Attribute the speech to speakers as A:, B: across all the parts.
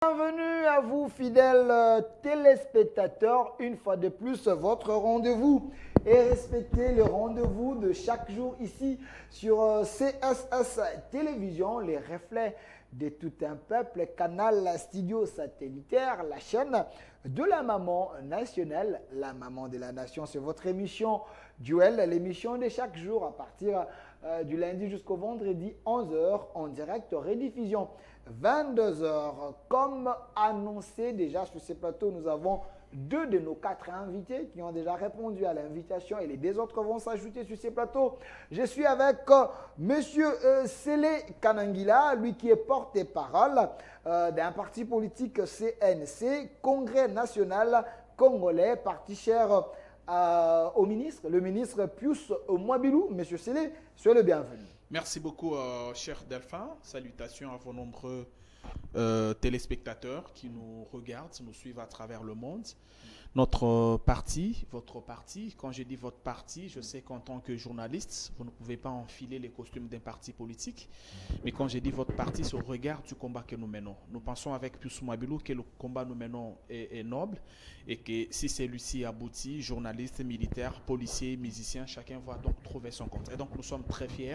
A: Bienvenue à vous, fidèles téléspectateurs, une fois de plus, votre rendez-vous. Et respectez le rendez-vous de chaque jour ici sur CSS Télévision, les reflets de tout un peuple, canal studio satellitaire, la chaîne de la maman nationale, la maman de la nation. C'est votre émission Duel, l'émission de chaque jour à partir du lundi jusqu'au vendredi, 11 heures en direct, rediffusion 22 heures. Comme annoncé déjà sur ce plateau, nous avons deux de nos quatre invités qui ont déjà répondu à l'invitation et les deux autres vont s'ajouter sur ces plateaux. Je suis avec Monsieur Sélé Kanangila, lui qui est porte-parole d'un parti politique CNC, Congrès national congolais, parti cher au ministre, le ministre Pius Mwabilou. Monsieur Sélé, soyez le bienvenu.
B: Merci beaucoup, cher Delphin. Salutations à vos nombreux téléspectateurs qui nous regardent, nous suivent à travers le monde. Notre parti, votre parti, quand je dis votre parti, je sais qu'en tant que journaliste, vous ne pouvez pas enfiler les costumes d'un parti politique. Mais quand je dis votre parti, c'est au regard du combat que nous menons. Nous pensons avec Pius Mwabilou que le combat que nous menons est noble et que si celui-ci aboutit, journalistes, militaires, policiers, musiciens, chacun va donc trouver son compte. Et donc nous sommes très fiers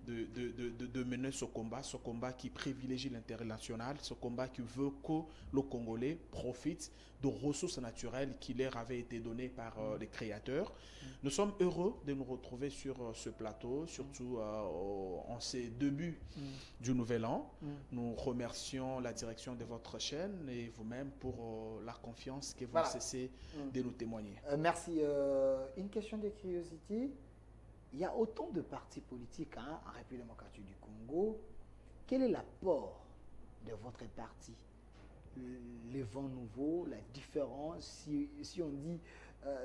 B: de mener ce combat qui privilégie l'intérêt national, ce combat qui veut que le Congolais profite de ressources naturelles qui leur avaient été données par les créateurs. Nous sommes heureux de nous retrouver sur ce plateau, surtout en ces débuts du Nouvel An. Nous remercions la direction de votre chaîne et vous-même pour la confiance que vous cessez de nous témoigner.
A: Merci. Une question de curiosité. Il y a autant de partis politiques en République démocratique du Congo. Quel est l'apport de votre parti? Les vents nouveaux, la différence, si on dit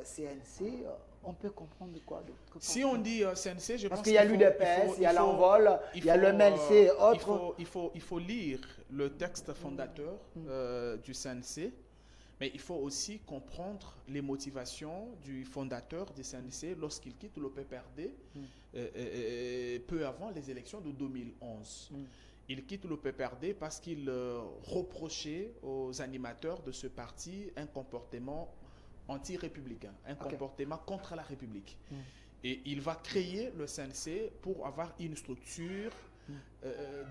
A: CNC, on peut comprendre de quoi d'autre?
B: Si on dit CNC, je pense
A: qu'il y a l'UDPS, il y a l'Envol, il y a le MLC et autres.
B: Il faut lire le texte fondateur du CNC. Mais il faut aussi comprendre les motivations du fondateur du CNC lorsqu'il quitte le PPRD peu avant les élections de 2011. Il quitte le PPRD parce qu'il reprochait aux animateurs de ce parti un comportement anti-républicain, un comportement contre la République. Et il va créer le CNC pour avoir une structure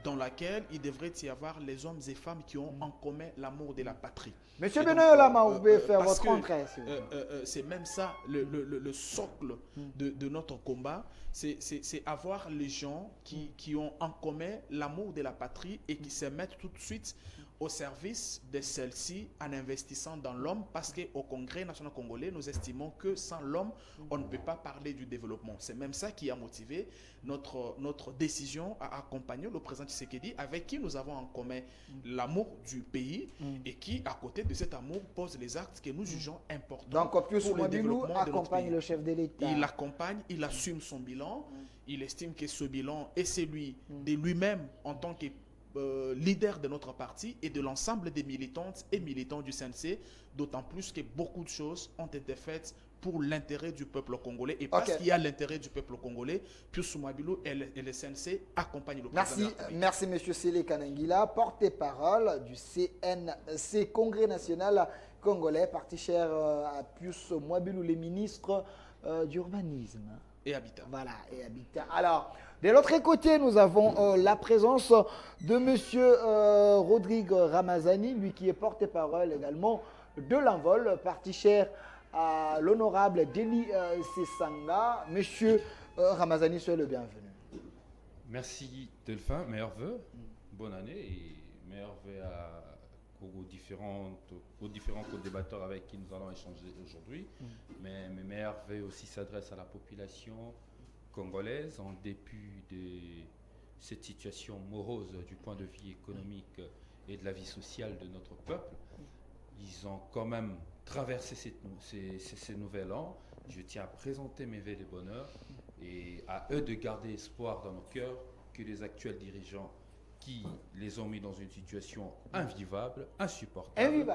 B: dans laquelle il devrait y avoir les hommes et femmes qui ont en commun l'amour de la patrie.
A: Monsieur Benoît, vous pouvez faire votre entrée.
B: C'est même ça, le socle de notre combat, c'est avoir les gens qui ont en commun l'amour de la patrie et qui se mettent tout de suite au service de celle-ci en investissant dans l'homme, parce qu'au Congrès national congolais, nous estimons que sans l'homme, on ne peut pas parler du développement. C'est même ça qui a motivé notre décision à accompagner le président Tshisekedi, avec qui nous avons en commun l'amour du pays et qui, à côté de cet amour, pose les actes que nous jugeons importants.
A: Donc, Pius Mwabilou accompagne le chef de l'État.
B: Il l'accompagne, il assume son bilan, il estime que ce bilan est celui de lui-même en tant que leader de notre parti et de l'ensemble des militantes et militants du CNC, d'autant plus que beaucoup de choses ont été faites pour l'intérêt du peuple congolais. Et parce qu'il y a l'intérêt du peuple congolais, Pius Mwabilou et le CNC accompagnent le président de la République.
A: Merci, M. Sélé Kanangila, porte-parole du CNC, Congrès national congolais, parti cher à Pius Mwabilou, le ministre d'urbanisme.
B: Et Habitat.
A: Voilà, et Habitat. Alors, de l'autre côté, nous avons la présence de M. Rodrigue Ramazani, lui qui est porte-parole également de l'Envol, parti cher à l'honorable Deli Sessanga. Monsieur Ramazani, soyez le bienvenu.
C: Merci Delphin, meilleurs vœux, bonne année et meilleurs vœux aux différents co-débatteurs avec qui nous allons échanger aujourd'hui. Mais mes meilleurs vœux aussi s'adressent à la population congolaise en dépit de cette situation morose du point de vue économique et de la vie sociale de notre peuple. Ils ont quand même traversé ces nouvel an. Je tiens à présenter mes vœux de bonheur et à eux de garder espoir dans nos cœurs que les actuels dirigeants qui les ont mis dans une situation invivable, insupportable,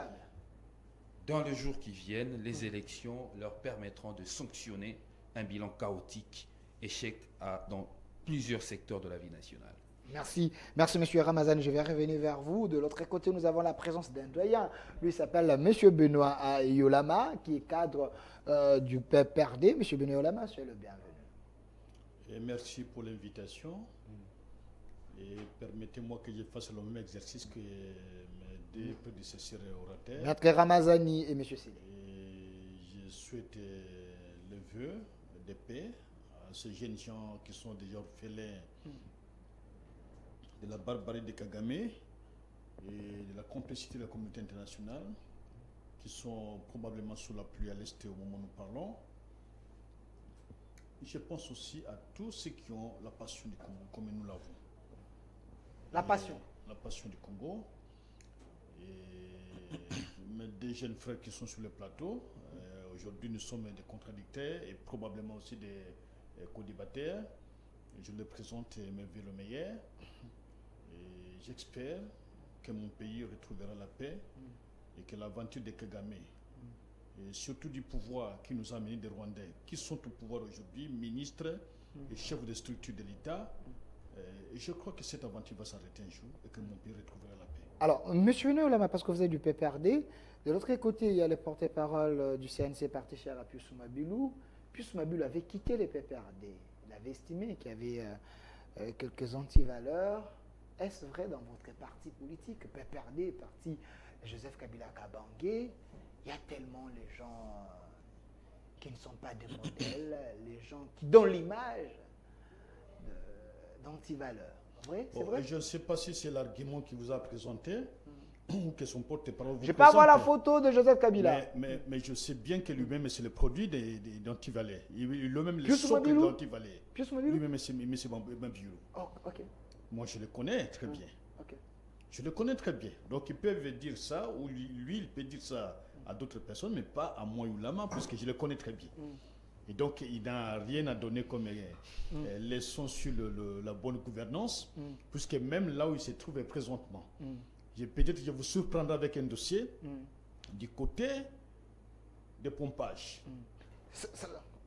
C: dans les jours qui viennent, les élections leur permettront de sanctionner un bilan chaotique, échec dans plusieurs secteurs de la vie nationale.
A: Merci, merci Monsieur Ramazani. Je vais revenir vers vous. De l'autre côté, nous avons la présence d'un doyen. Lui s'appelle Monsieur Benoît Yolama, qui est cadre du PPRD. Monsieur Benoît Yolama, soyez le bienvenu.
D: Et merci pour l'invitation. Et permettez-moi que je fasse le même exercice que mes deux prédécesseurs orateurs.
A: Maître Ramazani et Monsieur Sélé.
D: Je souhaite le vœu de paix à ces jeunes gens qui sont déjà orphelins de la barbarie de Kagame et de la complicité de la communauté internationale, qui sont probablement sous la pluie à l'Est au moment où nous parlons. Je pense aussi à tous ceux qui ont la passion du Congo, comme nous l'avons.
A: La passion.
D: La passion du Congo. Et mes deux jeunes frères qui sont sur le plateau. Aujourd'hui, nous sommes des contradicteurs et probablement aussi des co-débatteurs. Je les présente mes vœux le meilleur. Et j'espère que mon pays retrouvera la paix et que l'aventure de Kagame, et surtout du pouvoir qui nous a amenés des Rwandais, qui sont au pouvoir aujourd'hui, ministres et chefs de structure de l'État, et je crois que cette aventure va s'arrêter un jour et que mon pays retrouvera la paix.
A: Alors, Monsieur Neolama, parce que vous êtes du PPRD, de l'autre côté, il y a le porte-parole du CNC parti cher à Pius Mabilou. Pius Mabilou avait quitté le PPRD. Il avait estimé qu'il y avait quelques antivaleurs. Est-ce vrai dans votre parti politique, PPRD, parti Joseph Kabila Kabange, il y a tellement les gens qui ne sont pas des modèles, les gens qui donnent l'image d'antivaleurs. Vrai, c'est vrai?
D: Je ne sais pas si c'est l'argument qu'il vous a présenté ou que son porte-parole vous
A: Je peux avoir la photo de Joseph Kabila.
D: Mais je sais bien que lui-même, c'est le produit d'antivalets. Lui-même, le
A: Pius
D: socle
A: Mabilou?
D: d'antivalets.
A: Pius Mabilou?
D: Lui-même, c'est M. Mabilou.
A: Oh, ok.
D: Moi, je le connais très bien.
A: Ok.
D: Je le connais très bien. Donc, ils peuvent dire ça, ou lui, il peut dire ça à d'autres personnes, mais pas à moi ou Lama, puisque je le connais très bien. Et donc, il n'a rien à donner comme leçon sur la bonne gouvernance, puisque même là où il se trouve présentement, peut-être que je vous surprendrai avec un dossier du côté des pompages.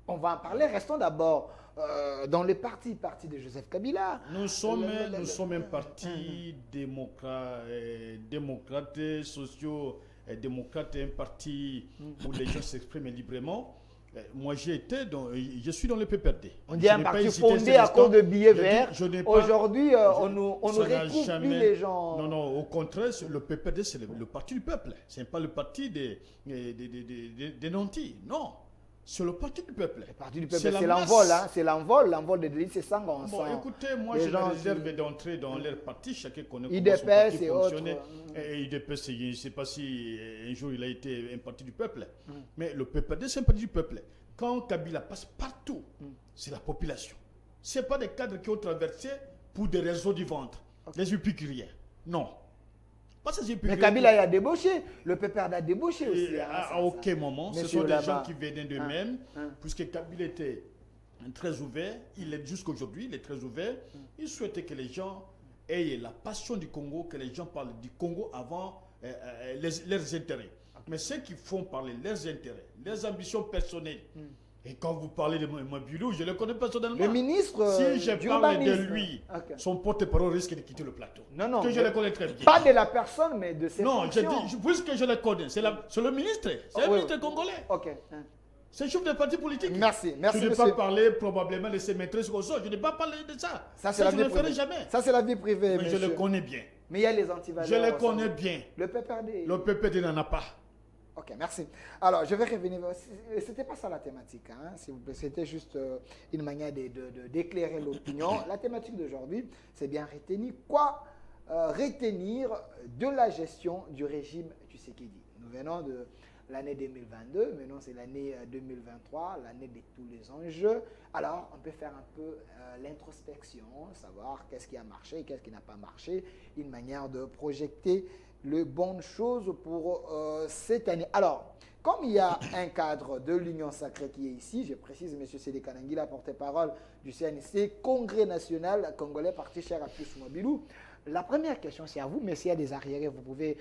A: On va en parler. Restons d'abord dans le parti de Joseph Kabila.
D: Nous sommes un parti démocrate, socio-démocrate, un parti où les gens s'expriment librement. Moi, je suis dans le PPRD.
A: On dit un parti fondé à cause de billets verts. Aujourd'hui, on ne retrouve plus les gens.
D: Non, au contraire, le PPRD, c'est le parti du peuple. Ce n'est pas le parti des nantis. Non, c'est le parti du peuple.
A: Le parti du peuple, c'est l'envol. Hein? C'est l'envol de Denis Sangon.
D: Bon, écoutez, moi, je me réserve d'entrer dans leur parti. Chacun connaît comment
A: IDPS
D: son parti
A: et
D: fonctionnait.
A: autres.
D: Et IDPS, je ne sais pas si un jour il a été un parti du peuple. Mais le PPRD, c'est un parti du peuple. Quand Kabila passe partout, c'est la population. Ce n'est pas des cadres qui ont traversé pour des raisons du ventre, des épicuriens. Non.
A: Mais Kabila a débauché. Le PPRD a débauché aussi.
D: À aucun moment. Ce sont des gens qui venaient d'eux-mêmes, puisque Kabila était très ouvert. Il est jusqu'à aujourd'hui, il est très ouvert. Il souhaitait que les gens aient la passion du Congo, que les gens parlent du Congo avant leurs intérêts. Mais ceux qui font parler leurs intérêts, leurs ambitions personnelles. Et quand vous parlez de Mabilou, je le connais personnellement.
A: Le ministre
D: si je parle de lui, son porte-parole risque de quitter le plateau.
A: Non.
D: Que je le connais très bien.
A: Pas de la personne, mais de ses fonctions.
D: Non, puisque je le connais, c'est le ministre. C'est un ministre congolais.
A: Ok.
D: C'est chef de parti politique.
A: Merci.
D: Je n'ai pas parlé probablement de ses maîtresses au sol. Je n'ai pas parlé de ça.
A: Ça, c'est la vie privée.
D: Je ne le ferai jamais.
A: Ça, c'est la vie privée.
D: Mais je le connais bien.
A: Mais il y a les antivaleurs.
D: Je le connais bien.
A: Le PPRD.
D: Le PPRD n'en a pas.
A: Ok, merci. Alors, je vais revenir. Ce n'était pas ça la thématique, hein, s'il vous plaît. C'était juste une manière d'éclairer l'opinion. La thématique d'aujourd'hui, c'est bien retenir quoi retenir de la gestion du régime Tshisekedi. Nous venons de l'année 2022, maintenant c'est l'année 2023, l'année de tous les enjeux. Alors, on peut faire un peu l'introspection, savoir qu'est-ce qui a marché, qu'est-ce qui n'a pas marché, une manière de projeter les bonnes choses pour cette année. Alors, comme il y a un cadre de l'Union sacrée qui est ici, je précise, M. Sédé Kanangila, porte-parole du CNC, Congrès national congolais, parti cher à Pius Mabilou. La première question, c'est à vous, mais s'il y a des arriérés, vous pouvez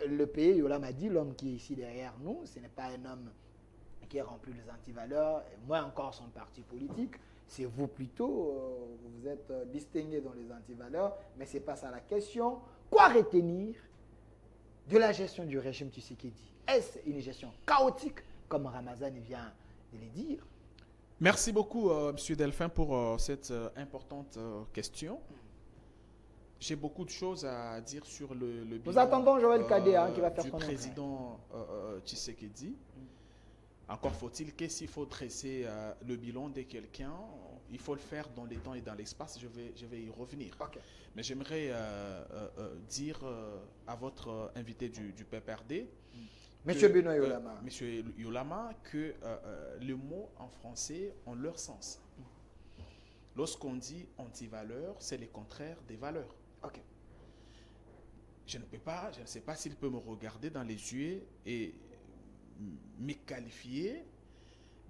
A: le payer. Yola m'a dit, l'homme qui est ici derrière nous, ce n'est pas un homme qui est rempli des antivaleurs, et moins encore son parti politique. c'est vous plutôt, vous êtes distingué dans les antivaleurs, mais ce n'est pas ça la question. Quoi retenir de la gestion du régime Tshisekedi? Est-ce une gestion chaotique, comme Ramazani vient de le dire?
B: Merci beaucoup, M. Delphin, pour cette importante question. J'ai beaucoup de choses à dire sur le bilan.
A: Nous attendons Joël Kadé qui va faire
B: du
A: son
B: président Tshisekedi. Encore faut-il que s'il faut dresser le bilan de quelqu'un, il faut le faire dans les temps et dans l'espace. Je vais y revenir.
A: Okay.
B: Mais j'aimerais dire à votre invité du PPRD,
A: Monsieur Benoît Yolama.
B: Monsieur Yolama, que les mots en français ont leur sens. Lorsqu'on dit anti-valeurs, c'est le contraire des valeurs.
A: Ok.
B: Je ne sais pas s'il peut me regarder dans les yeux et me qualifier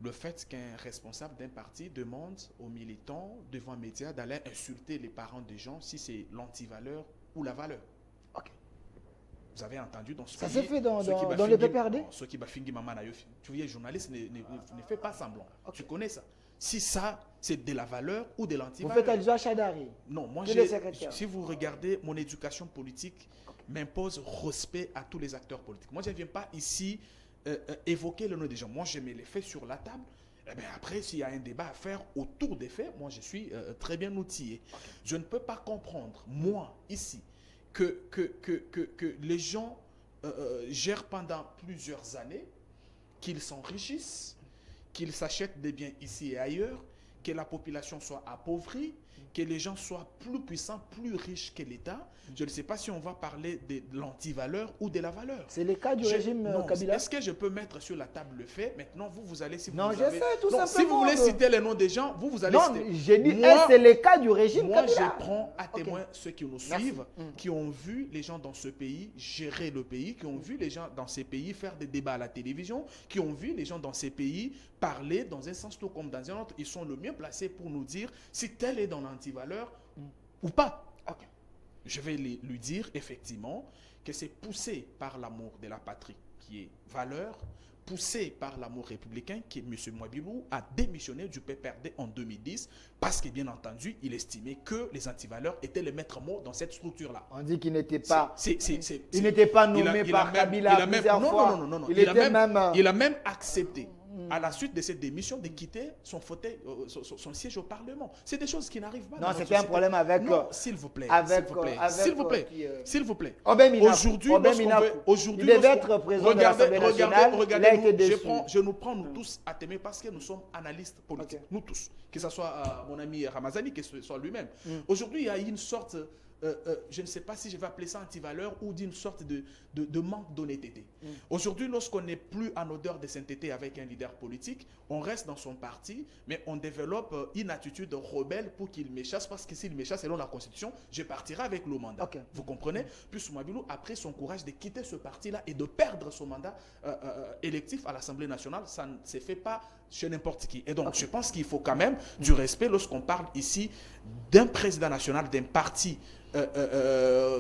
B: le fait qu'un responsable d'un parti demande aux militants devant les médias d'aller insulter les parents des gens si c'est l'anti-valeur ou la valeur.
A: Ok.
B: Vous avez entendu dans ce
A: ça s'est fait dans le PPRD?
B: Ce qui va finir maman na yofi. Tu vois, journaliste ne fait pas semblant. Okay. Tu connais ça. Si ça, c'est de la valeur ou de l'anti-valeur.
A: Vous faites allusion à Chadari?
B: Non, moi, si vous regardez, mon éducation politique m'impose respect à tous les acteurs politiques. Moi, je ne viens pas ici évoquer le nom des gens. Moi, je mets les faits sur la table. Et bien après, s'il y a un débat à faire autour des faits, moi, je suis très bien outillé. Okay. Je ne peux pas comprendre, moi, ici, que les gens gèrent pendant plusieurs années, qu'ils s'enrichissent, qu'ils s'achètent des biens ici et ailleurs, que la population soit appauvrie, que les gens soient plus puissants, plus riches que l'État. Je ne sais pas si on va parler de l'anti-valeur ou de la valeur.
A: C'est le cas du régime Kabila.
B: Est-ce que je peux mettre sur la table le fait? Maintenant, vous allez...
A: Non, je sais, tout simplement.
B: Si vous voulez citer les noms des gens, vous allez citer.
A: Non, j'ai dit, c'est le cas du régime Kabila.
B: Moi, je prends à témoin ceux qui nous suivent, qui ont vu les gens dans ce pays gérer le pays, qui ont vu les gens dans ces pays faire des débats à la télévision, qui ont vu les gens dans ces pays parler dans un sens tout comme dans un autre. Ils sont le mieux placés pour nous dire si tel est dans l'antivaleur ou pas. Okay. Je vais lui dire effectivement que c'est poussé par l'amour de la patrie qui est valeur, poussé par l'amour républicain qui est M. Mouabilou a démissionné du PPRD en 2010 parce que bien entendu il estimait que les antivaleurs étaient les maîtres mots dans cette structure-là.
A: On dit qu'il n'était pas, il n'était pas nommé par Kabila plusieurs fois.
B: Non.
A: Il
B: a même accepté à la suite de cette démission de quitter son fauteuil, son siège au Parlement. C'est des choses qui n'arrivent pas.
A: Non, c'était un problème avec...
B: Non, s'il vous plaît. S'il vous plaît. Aujourd'hui,
A: il devait être président de l'Assemblée nationale.
B: Regardez, je nous prends nous tous à témoin parce que nous sommes analystes politiques. Okay. Nous tous. Que ce soit mon ami Ramazani, que ce soit lui-même. Aujourd'hui, il y a une sorte... je ne sais pas si je vais appeler ça anti-valeur ou d'une sorte de manque d'honnêteté. Aujourd'hui, lorsqu'on n'est plus en odeur de sainteté avec un leader politique, on reste dans son parti, mais on développe une attitude rebelle pour qu'il m'échasse, parce que s'il m'échasse selon la Constitution, je partirai avec le mandat. Okay. Vous comprenez? Puis Soumabilou a pris son courage de quitter ce parti-là et de perdre son mandat électif à l'Assemblée nationale. Ça ne se fait pas chez n'importe qui. Et donc, je pense qu'il faut quand même du respect lorsqu'on parle ici d'un président national, d'un parti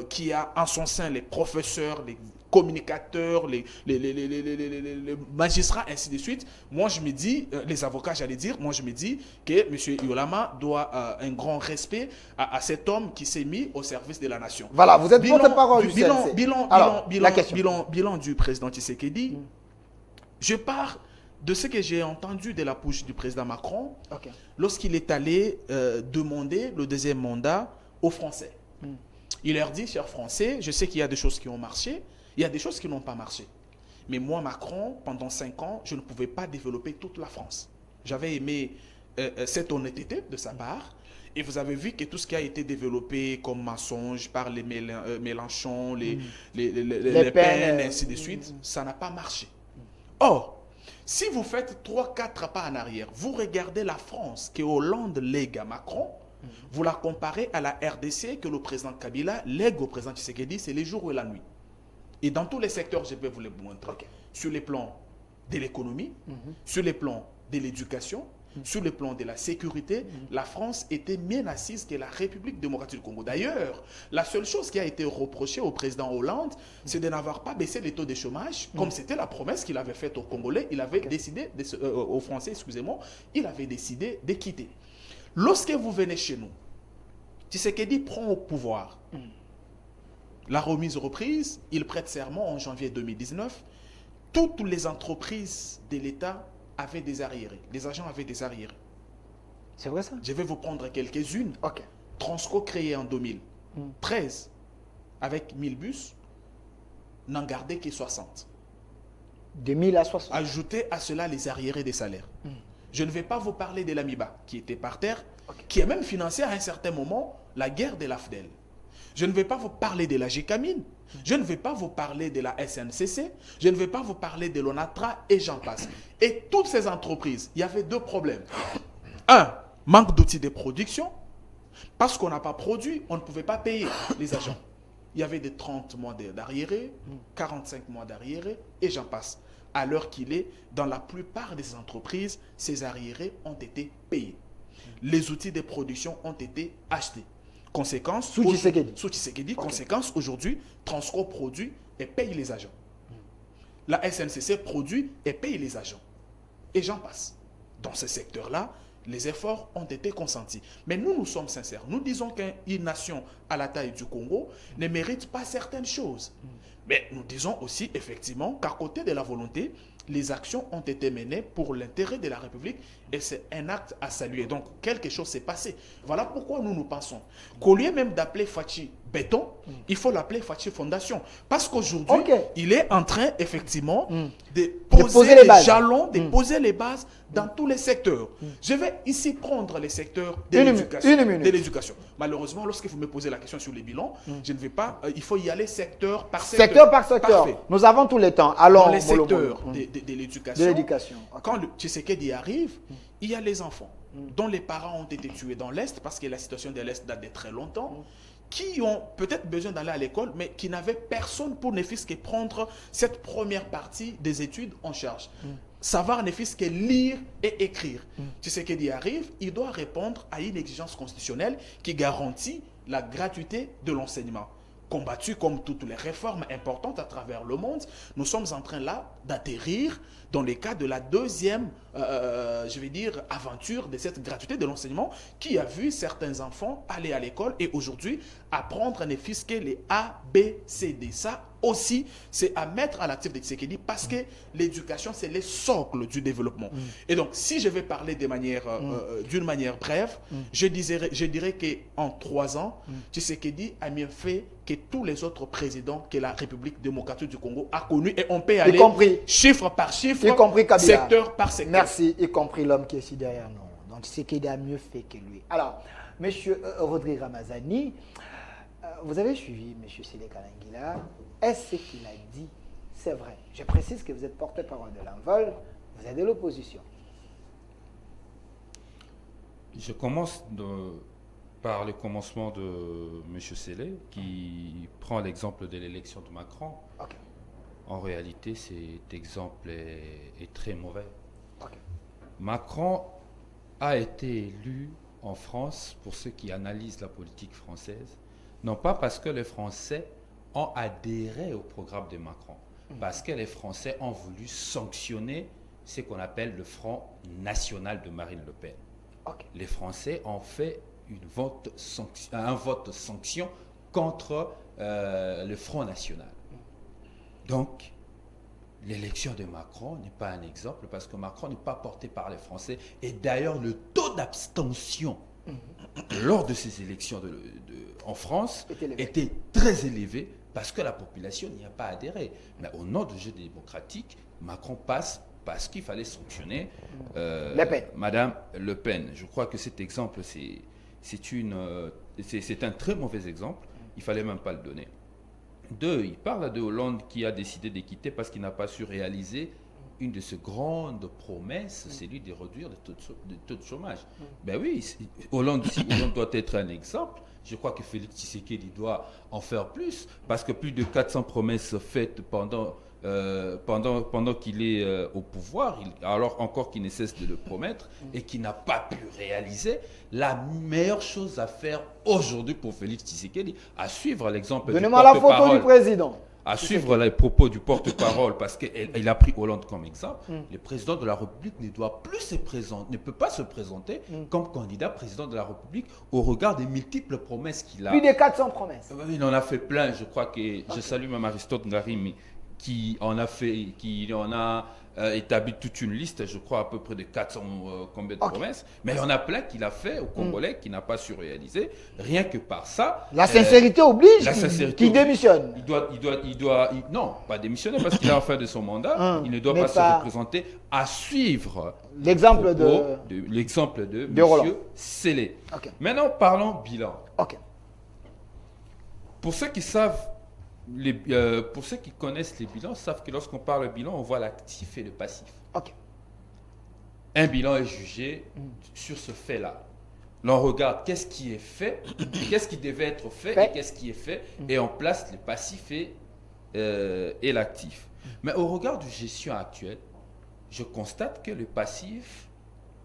B: qui a en son sein les professeurs, les communicateurs, les magistrats, ainsi de suite. Moi, je me dis, les avocats, j'allais dire, moi, je me dis que M. Yolama doit un grand respect à cet homme qui s'est mis au service de la nation.
A: Voilà, vous êtes porte-parole du
B: bilan du président Tshisekedi. Je pars de ce que j'ai entendu de la bouche du président Macron lorsqu'il est allé demander le deuxième mandat aux Français. Il leur dit, chers Français, je sais qu'il y a des choses qui ont marché, il y a des choses qui n'ont pas marché. Mais moi, Macron, pendant 5 ans, je ne pouvais pas développer toute la France. J'avais aimé cette honnêteté de sa part. Et vous avez vu que tout ce qui a été développé comme mensonge par les Mélenchon, les Pen, ainsi de suite, ça n'a pas marché. Or, si vous faites 3-4 pas en arrière, vous regardez la France que Hollande lègue à Macron, vous la comparez à la RDC que le président Kabila lègue au président Tshisekedi, c'est les jours et la nuit. Et dans tous les secteurs, je vais vous les montrer. Sur les plans de l'économie, sur les plans de l'éducation, sur le plan de la sécurité, la France était mieux assise que la République démocratique du Congo. D'ailleurs, la seule chose qui a été reprochée au président Hollande, c'est de n'avoir pas baissé les taux de chômage, comme c'était la promesse qu'il avait faite aux Congolais. Il avait décidé, aux Français, excusez-moi, il avait décidé de quitter. Lorsque vous venez chez nous, Tshisekedi prend au pouvoir. La remise reprise, il prête serment en janvier 2019. Toutes les entreprises de l'État avaient des arriérés. Les agents avaient des arriérés.
A: C'est vrai ça?
B: Je vais vous prendre quelques-unes.
A: Ok.
B: Transco créé en 2013 avec 1000 bus, n'en gardait que 60.
A: De 1000 à 60.
B: Ajoutez à cela les arriérés des salaires. Je ne vais pas vous parler de l'AMIBA qui était par terre, qui a même financé à un certain moment la guerre de l'AFDEL. Je ne vais pas vous parler de la GECAMINE. Je ne vais pas vous parler de la SNCC. Je ne vais pas vous parler de l'ONATRA et j'en passe. Et toutes ces entreprises, il y avait deux problèmes. Un, manque d'outils de production. Parce qu'on n'a pas produit, on ne pouvait pas payer les agents. Il y avait des 30 mois d'arriérés, 45 mois d'arriérés et j'en passe. À l'heure qu'il est, dans la plupart des entreprises, ces arriérés ont été payés. Les outils de production ont été achetés. Conséquence,
A: Sous Tshisekedi.
B: Sous Tshisekedi, conséquence, aujourd'hui, Transco produit et paye les agents. La SNCC produit et paye les agents. Et j'en passe. Dans ce secteur-là, les efforts ont été consentis. Mais nous sommes sincères. Nous disons qu'une nation à la taille du Congo ne mérite pas certaines choses. Mais nous disons aussi, effectivement, qu'à côté de la volonté, les actions ont été menées pour l'intérêt de la République et c'est un acte à saluer. Donc, quelque chose s'est passé. Voilà pourquoi nous pensons qu'au lieu même d'appeler Fachi béton, il faut l'appeler Fachi Fondation. Parce qu'aujourd'hui, il est en train, effectivement, de poser les jalons, de poser les bases dans tous les secteurs. Je vais ici prendre les secteurs de l'éducation. Malheureusement, lorsque vous me posez la question sur les bilans, je ne vais pas, il faut y aller secteur par secteur.
A: Secteur par secteur. Parfait. Nous avons tous les temps. Allons
B: dans les secteurs de l'éducation. Quand le Tshisekedi arrive, il y a les enfants dont les parents ont été tués dans l'Est parce que la situation de l'Est date de très longtemps, qui ont peut-être besoin d'aller à l'école, mais qui n'avaient personne pour ne fût-ce que prendre cette première partie des études en charge. Savoir ne fût-ce que lire et écrire. Tshisekedi arrive, il doit répondre à une exigence constitutionnelle qui garantit la gratuité de l'enseignement. Combattu comme toutes les réformes importantes à travers le monde, nous sommes en train là d'atterrir dans le cas de la deuxième, je vais dire, aventure de cette gratuité de l'enseignement qui a vu certains enfants aller à l'école et aujourd'hui apprendre ne fût-ce que les A, B, C, D. Ça aussi, c'est à mettre à l'actif de Tshisekedi parce que l'éducation, c'est le socle du développement. Et donc, si je vais parler d'une manière brève, je dirais qu'en 3 ans, Tshisekedi a mieux fait que tous les autres présidents que la République démocratique du Congo a connus et on peut aller chiffre par chiffre, secteur par secteur.
A: Merci, y compris l'homme qui est ici derrière nous. Donc, Tshisekedi a mieux fait que lui. Alors, M. Rodrigue Ramazani, vous avez suivi M. Sélé Kalangila. Est-ce ce qu'il a dit? C'est vrai. Je précise que vous êtes porte-parole de l'Envol, vous êtes de l'opposition.
C: Je commence par le commencement de M. Sélé, qui prend l'exemple de l'élection de Macron.
A: Okay.
C: En réalité, cet exemple est très mauvais. Okay. Macron a été élu en France, pour ceux qui analysent la politique française, non pas parce que les Français ont adhéré au programme de Macron, parce que les Français ont voulu sanctionner ce qu'on appelle le Front National de Marine Le Pen. Okay. Les Français ont fait un vote sanction contre le Front National. Donc, l'élection de Macron n'est pas un exemple parce que Macron n'est pas porté par les Français. Et d'ailleurs, le taux d'abstention lors de ces élections en France était très élevé parce que la population n'y a pas adhéré. Mais au nom du jeu démocratique, Macron passe parce qu'il fallait sanctionner Madame Le Pen. Je crois que cet exemple, c'est un très mauvais exemple. Il ne fallait même pas le donner. 2, il parle de Hollande qui a décidé de quitter parce qu'il n'a pas su réaliser une de ses grandes promesses, c'est lui de réduire le taux de chômage. Ben oui, Hollande doit être un exemple. Je crois que Félix Tshisekedi doit en faire plus, parce que plus de 400 promesses faites pendant qu'il est au pouvoir, alors encore qu'il ne cesse de le promettre et qu'il n'a pas pu réaliser. La meilleure chose à faire aujourd'hui pour Félix Tshisekedi, à suivre l'exemple du porte-parole.
A: Donnez-moi la photo du président.
C: à suivre les propos du porte-parole, parce qu'il a pris Hollande comme exemple, le président de la République ne peut pas se présenter comme candidat président de la République au regard des multiples promesses qu'il a.
A: Plus de 400 promesses.
C: Il en a fait plein, je crois que je salue même Aristote Ngari, qui en a établi toute une liste, je crois à peu près de 400 combien de promesses, mais il y en a plein qu'il a fait aux Congolais qui n'a pas su réaliser. Rien que par ça,
A: la sincérité oblige qu'il démissionne.
C: Non, pas démissionner parce qu'il est en fin de son mandat. Il ne doit pas se représenter, à suivre
A: l'exemple de
C: M. Sélé. Maintenant, parlons bilan. Pour ceux qui savent, pour ceux qui connaissent les bilans, savent que lorsqu'on parle bilan, on voit l'actif et le passif. Un bilan est jugé sur ce fait-là. L'on regarde qu'est-ce qui est fait, qu'est-ce qui devait être fait et qu'est-ce qui est fait, et on place le passif et l'actif. Mais au regard de gestion actuelle, je constate que le passif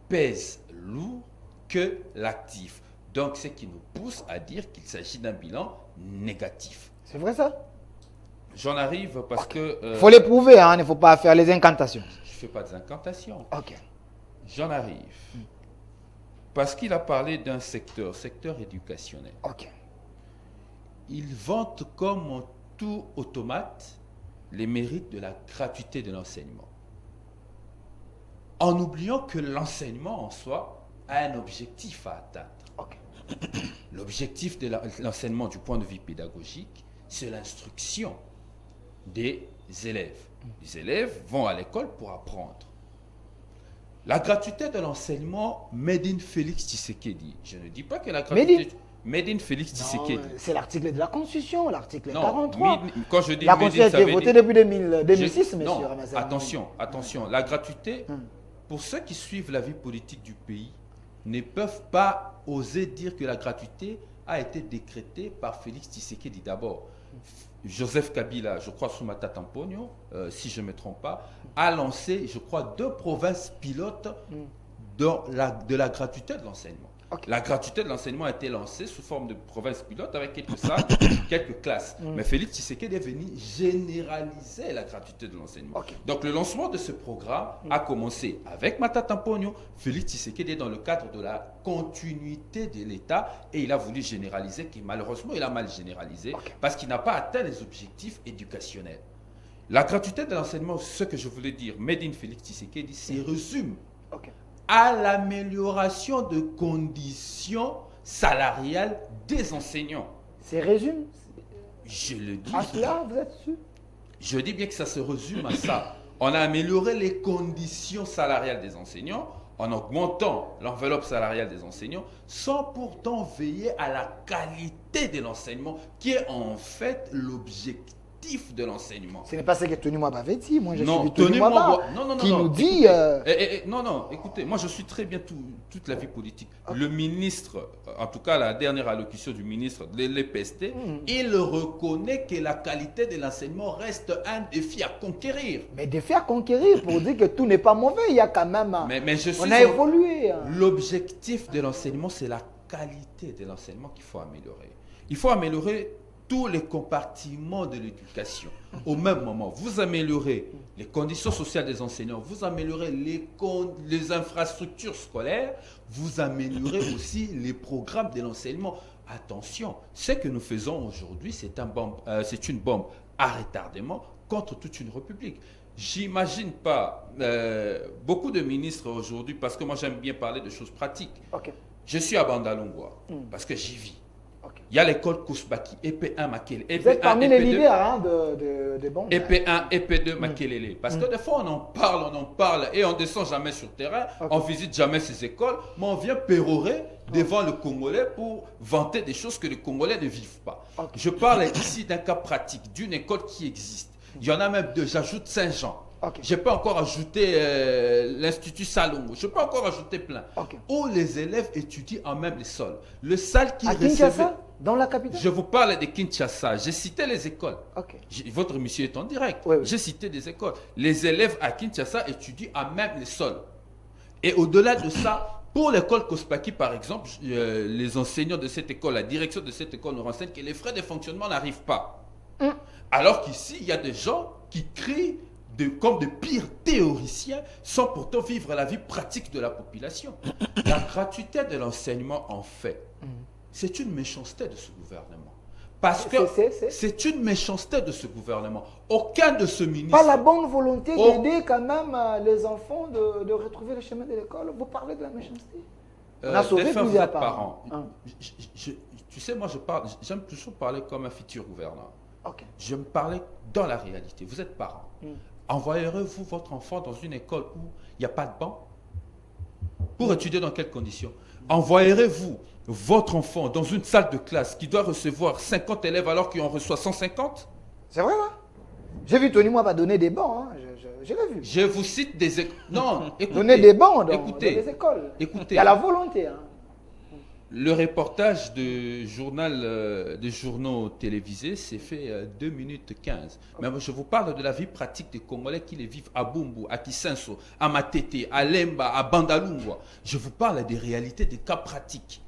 C: pèse lourd que l'actif. Donc, ce qui nous pousse à dire qu'il s'agit d'un bilan négatif.
A: C'est vrai ça?
C: J'en arrive parce que...
A: Il faut les prouver, hein, il ne faut pas faire les incantations.
C: Je ne fais pas des incantations. J'en arrive. Parce qu'il a parlé d'un secteur éducationnel. Il vante comme en tout automate les mérites de la gratuité de l'enseignement. En oubliant que l'enseignement en soi a un objectif à atteindre. L'objectif de l'enseignement du point de vue pédagogique, c'est l'instruction des élèves. Les élèves vont à l'école pour apprendre. La gratuité de l'enseignement, made in Félix Tshisekedi. Je ne dis pas que la gratuité... Made in Félix Tshisekedi.
A: C'est l'article de la Constitution, l'article 43.
C: Quand je dis
A: la Constitution a été votée depuis 2006, monsieur.
C: Non, attention. La gratuité, pour ceux qui suivent la vie politique du pays, ne peuvent pas oser dire que la gratuité a été décrétée par Félix Tshisekedi d'abord. Joseph Kabila, je crois sous Matata Mponyo, si je ne me trompe pas, a lancé, je crois, 2 provinces pilotes de la gratuité de l'enseignement. La gratuité de l'enseignement a été lancée sous forme de provinces pilotes avec quelques salles, quelques classes. Mais Félix Tshisekedi est venu généraliser la gratuité de l'enseignement. Donc le lancement de ce programme a commencé avec Matata Mponyo. Félix Tshisekedi est dans le cadre de la continuité de l'État et il a voulu généraliser, qui malheureusement il a mal généralisé parce qu'il n'a pas atteint les objectifs éducationnels. La gratuité de l'enseignement, ce que je voulais dire, Made in Félix Tshisekedi, c'est résume à l'amélioration de conditions salariales des enseignants.
A: C'est résume?
C: Je le dis.
A: À cela, vous êtes sûr?
C: Je dis bien que ça se résume à ça. On a amélioré les conditions salariales des enseignants en augmentant l'enveloppe salariale des enseignants sans pourtant veiller à la qualité de l'enseignement qui est en fait l'objectif de l'enseignement.
A: Ce n'est pas ce que Tony Mwaba avait dit. Moi, je suis
C: Tony Mwaba
A: qui nous dit...
C: écoutez, moi je suis très bien toute la vie politique. Le ministre, en tout cas la dernière allocution du ministre de l'EPST, il reconnaît que la qualité de l'enseignement reste un défi à conquérir.
A: Mais défi à conquérir pour dire que tout n'est pas mauvais, il y a quand même... on a évolué.
C: L'objectif de l'enseignement, c'est la qualité de l'enseignement qu'il faut améliorer. Il faut améliorer tous les compartiments de l'éducation. Au même moment, vous améliorez les conditions sociales des enseignants, vous améliorez les infrastructures scolaires, vous améliorez aussi les programmes de l'enseignement. Attention, ce que nous faisons aujourd'hui, c'est une bombe à retardement contre toute une république. J'imagine pas beaucoup de ministres aujourd'hui, parce que moi j'aime bien parler de choses pratiques. Je suis à Bandalungwa, parce que j'y vis. Il y a l'école Kousbaki, EP1 Makele.
A: Vous êtes parmi les leaders de bombes.
C: EP1, EP2 Makelele. Parce que des fois, on en parle et on ne descend jamais sur le terrain, on ne visite jamais ces écoles, mais on vient pérorer devant le Congolais pour vanter des choses que les Congolais ne vivent pas. Je parle ici d'un cas pratique, d'une école qui existe. Il y en a même 2, j'ajoute Saint-Jean. Je peux encore ajouter l'Institut Salongo. Je peux encore ajouter plein. Où les élèves étudient en même les sols. Le salle qui
A: recevait... Dans la capitale?
C: Je vous parle de Kinshasa. J'ai cité les écoles. Votre monsieur est en direct. J'ai cité des écoles. Les élèves à Kinshasa étudient à même les sols. Et au-delà de ça, pour l'école Kospaki, par exemple, les enseignants de cette école, la direction de cette école nous renseigne que les frais de fonctionnement n'arrivent pas. Alors qu'ici, il y a des gens qui crient comme de pires théoriciens sans pourtant vivre la vie pratique de la population. La gratuité de l'enseignement, en fait, c'est une méchanceté de ce gouvernement. Parce que c'est une méchanceté de ce gouvernement. Aucun de ce ministre...
A: Pas la bonne volonté d'aider quand même les enfants de retrouver le chemin de l'école. Vous parlez de la méchanceté. On a sauvé plusieurs parents.
C: Tu sais, moi, j'aime toujours parler comme un futur gouverneur.
A: Okay.
C: Je me parlais dans la réalité. Vous êtes parent. Envoyerez-vous votre enfant dans une école où il n'y a pas de banc pour étudier dans quelles conditions? Envoyerez-vous votre enfant dans une salle de classe qui doit recevoir 50 élèves alors qu'il en reçoit 150?
A: C'est vrai, là? J'ai vu Tony Moi donner des bancs. Hein. Je l'ai vu.
C: Je vous cite des écoles. Non, écoutez.
A: Donner des bancs dans les écoles.
C: Écoutez.
A: Il y a la volonté. Hein.
C: Le reportage de journaux télévisés s'est fait 2 minutes 15. Mais je vous parle de la vie pratique des Congolais qui les vivent à Bumbu, à Kisenso, à Matete, à Lemba, à Bandalungwa. Je vous parle des réalités, des cas pratiques.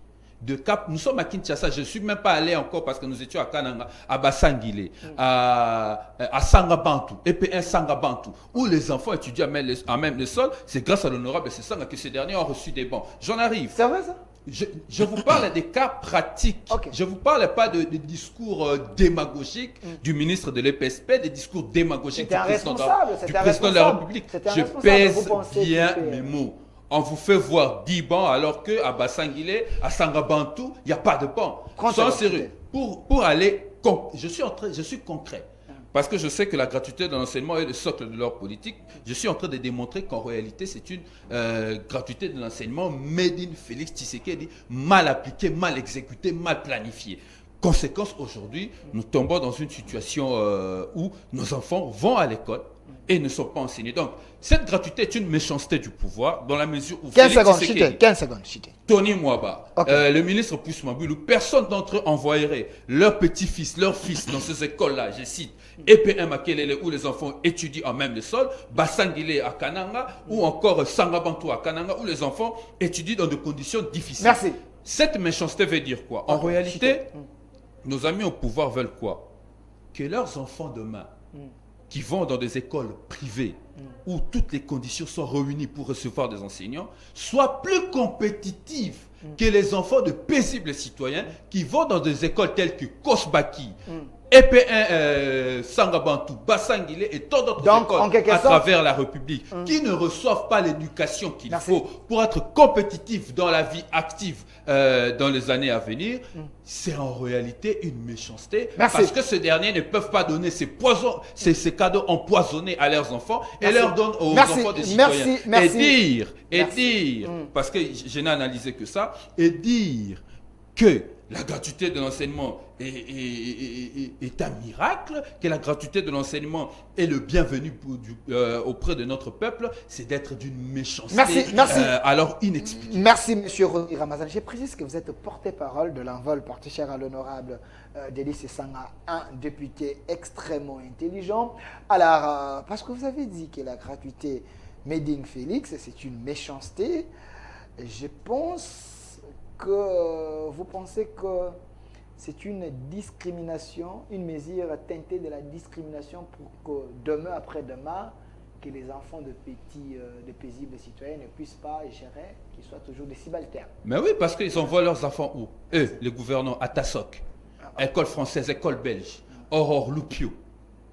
C: Nous sommes à Kinshasa, je ne suis même pas allé encore parce que nous étions à Kananga, à Bassangile, à Sangabantu, EP1 Sangabantu, où les enfants étudient à même le sol. C'est grâce à l'honorable Sessanga que ces derniers ont reçu des bancs. J'en arrive.
A: C'est vrai ça?
C: Je vous parle des cas pratiques.
A: Okay.
C: Je ne vous parle pas de discours démagogiques du ministre de l'EPSP, des discours démagogiques du président de la République. Je pèse bien mes mots. On vous fait voir 10 bancs alors qu'à Bassangile, à Sangabantu, il n'y a pas de bancs. Sans sérieux. Pour aller, je suis concret. Parce que je sais que la gratuité de l'enseignement est le socle de leur politique. Je suis en train de démontrer qu'en réalité, c'est une gratuité de l'enseignement made in Félix Tshisekedi, mal appliquée, mal exécutée, mal planifiée. Conséquence, aujourd'hui, nous tombons dans une situation où nos enfants vont à l'école et ne sont pas enseignés. Donc, cette gratuité est une méchanceté du pouvoir dans la mesure où
A: 15 secondes,
C: Tony Mwaba, le ministre Pousse-Mabulu, personne d'entre eux envoyerait leurs petits-fils, leurs fils dans ces écoles-là, je cite, EPM à Kelele où les enfants étudient en même le sol, Bassangile à Kananga ou encore Sangabantu à Kananga où les enfants étudient dans des conditions difficiles.
A: Merci.
C: Cette méchanceté veut dire quoi? En réalité, nos amis au pouvoir veulent quoi? Que leurs enfants demain, qui vont dans des écoles privées où toutes les conditions sont réunies pour recevoir des enseignants, soient plus compétitifs que les enfants de paisibles citoyens qui vont dans des écoles telles que Kosbaki, EP1 Sangabantu, Bassangile et tant d'autres écoles à travers la République qui ne reçoivent pas l'éducation qu'il faut pour être compétitifs dans la vie active dans les années à venir. C'est en réalité une méchanceté parce que ces derniers ne peuvent pas donner ces cadeaux empoisonnés à leurs enfants et leur donnent aux enfants des citoyens. Et dire, parce que je n'ai analysé que ça, et dire que la gratuité de l'enseignement est un miracle, que la gratuité de l'enseignement est le bienvenu auprès de notre peuple, c'est d'être d'une méchanceté alors inexpliquée.
A: Merci, monsieur Rodri Ramazan. Je précise que vous êtes porte-parole de l'envol porté cher à l'honorable Denis Sessanga, un député extrêmement intelligent. Alors, parce que vous avez dit que la gratuité made in Félix, c'est une méchanceté, je pense que vous pensez que c'est une discrimination, une mesure teintée de la discrimination pour que demain, après-demain, que les enfants de paisibles citoyens ne puissent pas gérer, qu'ils soient toujours des subalternes.
C: Mais oui, parce qu'ils envoient leurs enfants où? Eux, les gouvernants, à Tassok, école française, école belge, Aurore Loupio.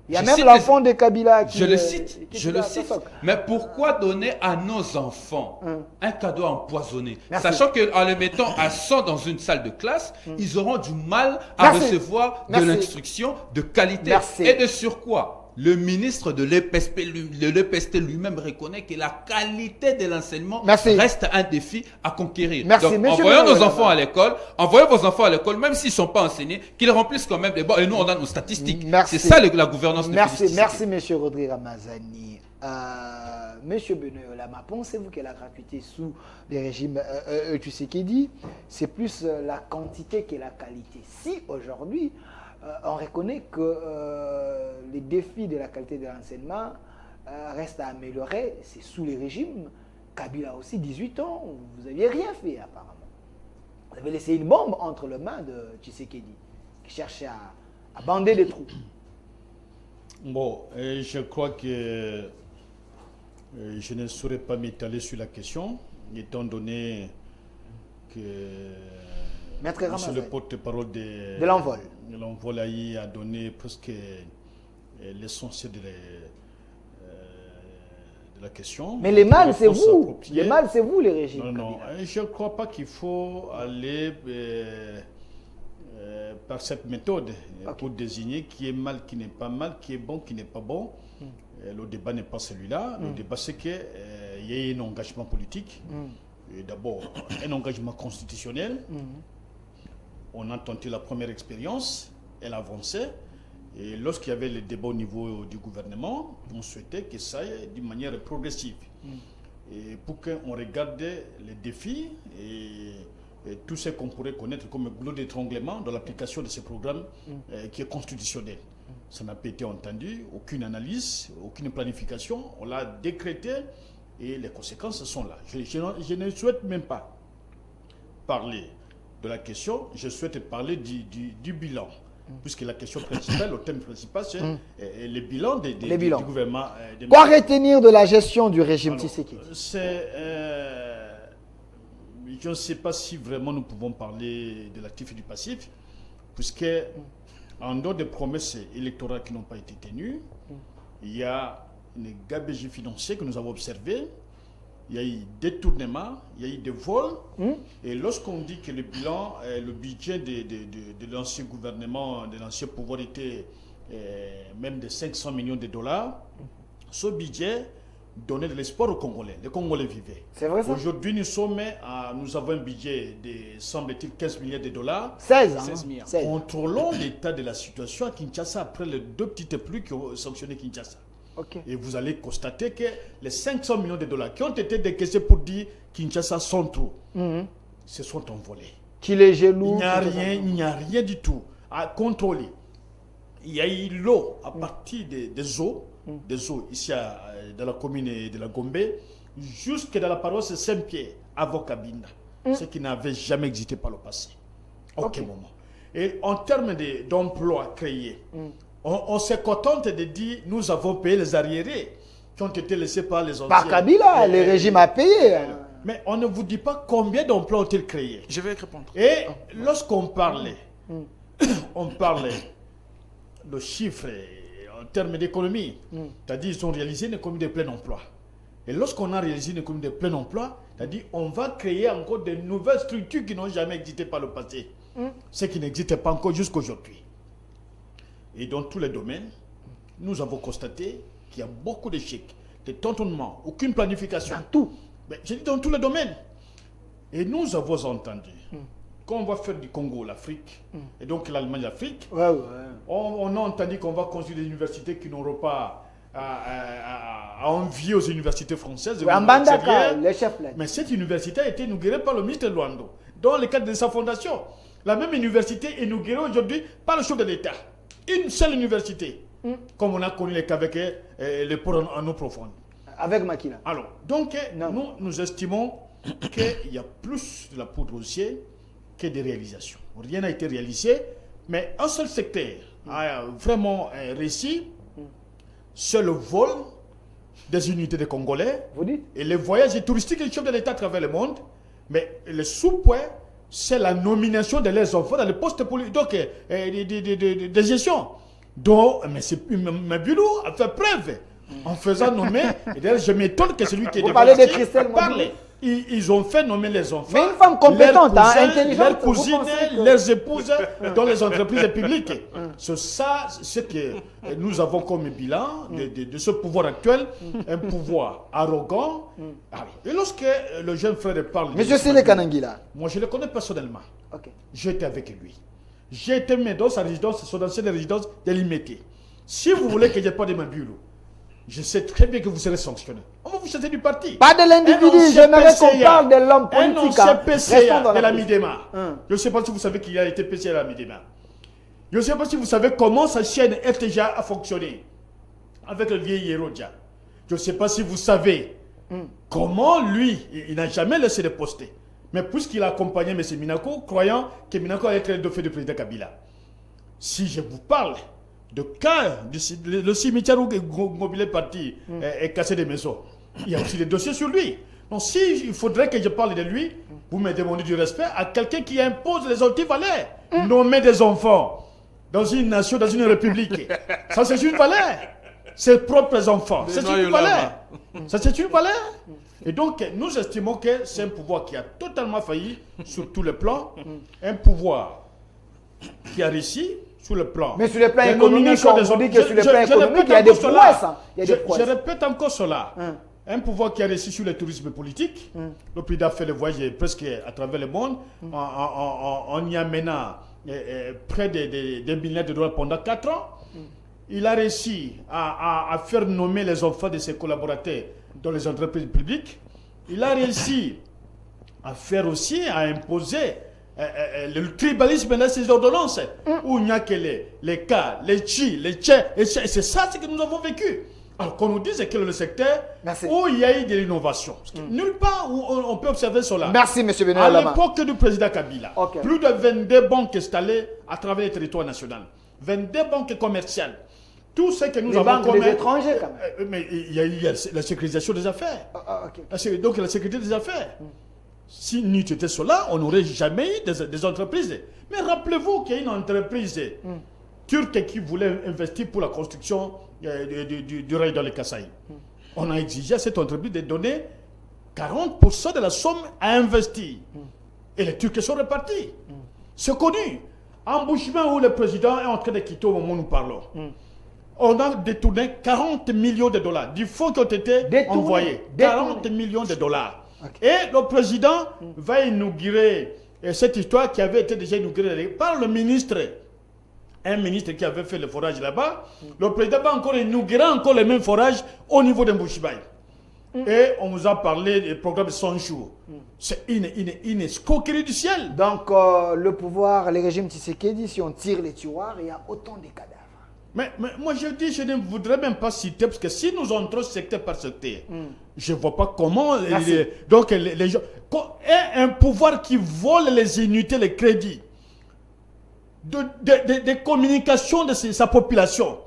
A: Il y a même l'enfant de Kabila qui...
C: Je le cite. Mais pourquoi donner à nos enfants un cadeau empoisonné? Sachant qu'en les mettant à 100 dans une salle de classe, ils auront du mal à recevoir de l'instruction de qualité. Et de surcroît, le ministre de l'EPST lui-même reconnaît que la qualité de l'enseignement reste un défi à conquérir. Donc, envoyons vos enfants à l'école, même s'ils ne sont pas enseignés, qu'ils remplissent quand même des bancs. Et nous, on a nos statistiques. C'est ça la gouvernance de Félix.
A: Merci, monsieur Rodri Ramazani. Monsieur Benoît Olama, pensez-vous que la gratuité sous les régimes Tshisekedi, c'est plus la quantité que la qualité? Si aujourd'hui, on reconnaît que les défis de la qualité de l'enseignement restent à améliorer, c'est sous les régimes. Kabila aussi, 18 ans, vous n'aviez rien fait apparemment. Vous avez laissé une bombe entre les mains de Tshisekedi, qui cherchait à bander les trous.
D: Bon, je crois que je ne saurais pas m'étaler sur la question, étant donné que
A: Maître
D: monsieur
A: Ramazan,
D: le porte-parole
A: de l'envol.
D: L'envol a donné presque l'essentiel de la question.
A: Mais les mâles, c'est
D: Réponse
A: vous.
D: appropriée.
A: Les mâles, c'est vous, les régimes.
D: Non, non,
A: Kabila.
D: je ne crois pas qu'il faut aller par cette méthode pour désigner qui est mal, qui n'est pas mal, qui est bon, qui n'est pas bon. Le débat n'est pas celui-là. Le débat, c'est qu'il y ait un engagement politique. Et d'abord, un engagement constitutionnel. On a tenté la première expérience, elle avançait. Et lorsqu'il y avait le débat au niveau du gouvernement, on souhaitait que ça aille d'une manière progressive. Et pour qu'on regarde les défis et tout ce qu'on pourrait connaître comme goulot d'étranglement dans l'application de ce programme qui est constitutionnel. Ça n'a pas été entendu, aucune analyse, aucune planification. On l'a décrété et les conséquences sont là. Je ne souhaite même pas parler de la question, je souhaite parler du bilan. Puisque la question principale, le thème principal, c'est le bilan du gouvernement.
A: Quoi retenir de la gestion du régime Tshisekedi?
D: Je ne sais pas si vraiment nous pouvons parler de l'actif et du passif, puisque en dehors des promesses électorales qui n'ont pas été tenues, il y a une gabegie financière que nous avons observée. Il y a eu des détournements, il y a eu des vols. Et lorsqu'on dit que le bilan, le budget de l'ancien gouvernement, de l'ancien pouvoir était même de 500 millions de dollars, ce budget donnait de l'espoir aux Congolais. Les Congolais vivaient.
A: C'est vrai ça?
D: Aujourd'hui, nous avons un budget de, semble-t-il, 15 milliards de dollars.
A: 16, hein?
B: 16 milliards.
A: 16.
D: Contrôlons l'état de la situation à Kinshasa après les 2 petites pluies qui ont sanctionné Kinshasa.
A: Ok.
D: Et vous allez constater que les 500 millions de dollars qui ont été décaissés pour dire Kinshasa sont trop, se sont envolés.
A: Qu'il est jaloux.
D: Il n'y a rien du tout à contrôler. Il y a eu l'eau à partir des eaux ici dans la commune de la Gombe, jusque dans la paroisse Saint-Pierre, à Vokabinda, ce qui n'avait jamais existé par le passé. Aucun moment. Et en termes d'emplois créés, on se contente de dire nous avons payé les arriérés qui ont été laissés par les anciens.
A: Par Kabila, le régime a payé.
D: Mais on ne vous dit pas combien d'emplois ont-ils créés.
B: Je vais répondre.
D: Et lorsqu'on parlait, on parlait de chiffres en termes d'économie, c'est-à-dire ils ont réalisé une économie de plein emploi. Et lorsqu'on a réalisé une économie de plein emploi, c'est-à-dire on va créer encore de nouvelles structures qui n'ont jamais existé par le passé, ce qui n'existait pas encore jusqu'à aujourd'hui. Et dans tous les domaines, nous avons constaté qu'il y a beaucoup d'échecs, de tâtonnements, aucune planification.
A: Dans tout.
D: Mais j'ai dit dans tous les domaines. Et nous avons entendu qu'on va faire du Congo l'Afrique, et donc l'Allemagne l'Afrique. On a entendu qu'on va construire des universités qui n'auront pas à envier aux universités françaises.
A: En Bandaka, le chef là.
D: Mais cette université a été inaugurée par le ministre Luando, dans le cadre de sa fondation. La même université est inaugurée aujourd'hui par le chef de l'État. Une seule université, comme on a connu les cas avec les ports en eau profonde.
A: Avec Makila.
D: Alors, donc, nous estimons qu'il y a plus de la poudre aux yeux que des réalisations. Rien n'a été réalisé, mais un seul secteur a vraiment réussi, c'est le vol des unités des Congolais.
A: Vous dites?
D: Et les voyages touristiques du chef de l'État à travers le monde. Mais le sous-point, c'est la nomination de leurs enfants dans les postes politiques, donc de gestion. Donc, mais Bulou a fait preuve en faisant nommer. Et d'ailleurs, je m'étonne que celui qui est parler. Ils ont fait nommer les enfants.
A: Mais une femme compétente, intelligente.
D: Leurs cousines, leurs épouses dans les entreprises publiques. C'est ça ce que nous avons comme bilan de ce pouvoir actuel. Un pouvoir arrogant. Et lorsque le jeune frère parle...
A: Monsieur Sile Kanangila.
D: Moi, je le connais personnellement.
A: Okay.
D: J'étais avec lui. J'ai été dans sa résidence, son ancienne résidence de Limité. Si vous voulez que je parle de ma bureau, je sais très bien que vous serez sanctionné. On va vous chasser du parti.
A: Pas de l'individu, j'aimerais qu'on parle de l'homme politique.
D: Un PCA de la Midema. Je ne sais pas si vous savez qu'il a été PCA de la Midema. Je ne sais pas si vous savez comment sa chaîne FTGA a fonctionné avec le vieil Hérodia. Je ne sais pas si vous savez comment lui, il n'a jamais laissé de poster. Mais puisqu'il a accompagné M. Minako, croyant que Minako allait être le dauphin du président Kabila. Si je vous parle de cas, le cimetière où Mobile est parti est cassé des maisons. Il y a aussi des dossiers sur lui. Donc il faudrait que je parle de lui, vous me demandez du respect à quelqu'un qui impose les anti-valeurs. Nommer des enfants dans une nation, dans une république. Ça, c'est une valeur. Ses propres enfants. C'est une valeur. Ça, c'est une valeur. Et donc, nous estimons que c'est un pouvoir qui a totalement failli sur tous les plans. Un pouvoir qui a réussi sur le plan.
A: Mais sur le plan économique, on dit que sur le plan économique, il y a des prouesses.
D: Je répète encore cela. Un pouvoir qui a réussi sur le tourisme politique. Le président a fait le voyage presque à travers le monde en y amenant près des milliards de dollars pendant 4 ans. Il a réussi à faire nommer les enfants de ses collaborateurs dans les entreprises publiques. Il a réussi à faire aussi, à imposer le tribalisme dans ces ordonnances, où il n'y a que les cas, les chi, les tchè, et c'est ça ce que nous avons vécu. Alors qu'on nous dise quel est le secteur où il y a eu de l'innovation. Nulle part où on peut observer cela.
A: Merci, M. Benoît
D: À
A: Lama.
D: l'époque du président Kabila, plus de 22 banques installées à travers le territoire national. 22 banques commerciales. Tout ce que nous
A: les
D: avons
A: banques
D: commun,
A: des étrangers, quand même.
D: mais il y a la sécurisation des affaires. Donc la sécurité des affaires. Si nous étions cela, on n'aurait jamais eu des entreprises. Mais rappelez-vous qu'il y a une entreprise turque qui voulait investir pour la construction du rail dans le Kasaï. On a exigé à cette entreprise de donner 40% de la somme à investir. Et les Turcs sont repartis. C'est connu. Embouchement où le président est en train de quitter au moment où nous parlons. On a détourné 40 millions de dollars du fonds qui ont été envoyés. 40 millions de dollars. Et le président va inaugurer cette histoire qui avait été déjà inaugurée par le ministre. Un ministre qui avait fait le forage là-bas. Le président va encore inaugurer encore les mêmes forages au niveau d'Embouchibaï. Et on vous a parlé du programme 100 jours. C'est une escroquerie du ciel.
A: Donc, le pouvoir, le régime Tshisekedi, si on tire les tiroirs, il y a autant de cadavres.
D: Mais moi je dis, je ne voudrais même pas citer, parce que si nous entrons secteur par secteur, je ne vois pas comment donc les gens... Un pouvoir qui vole les unités, les crédits, de communication de sa population,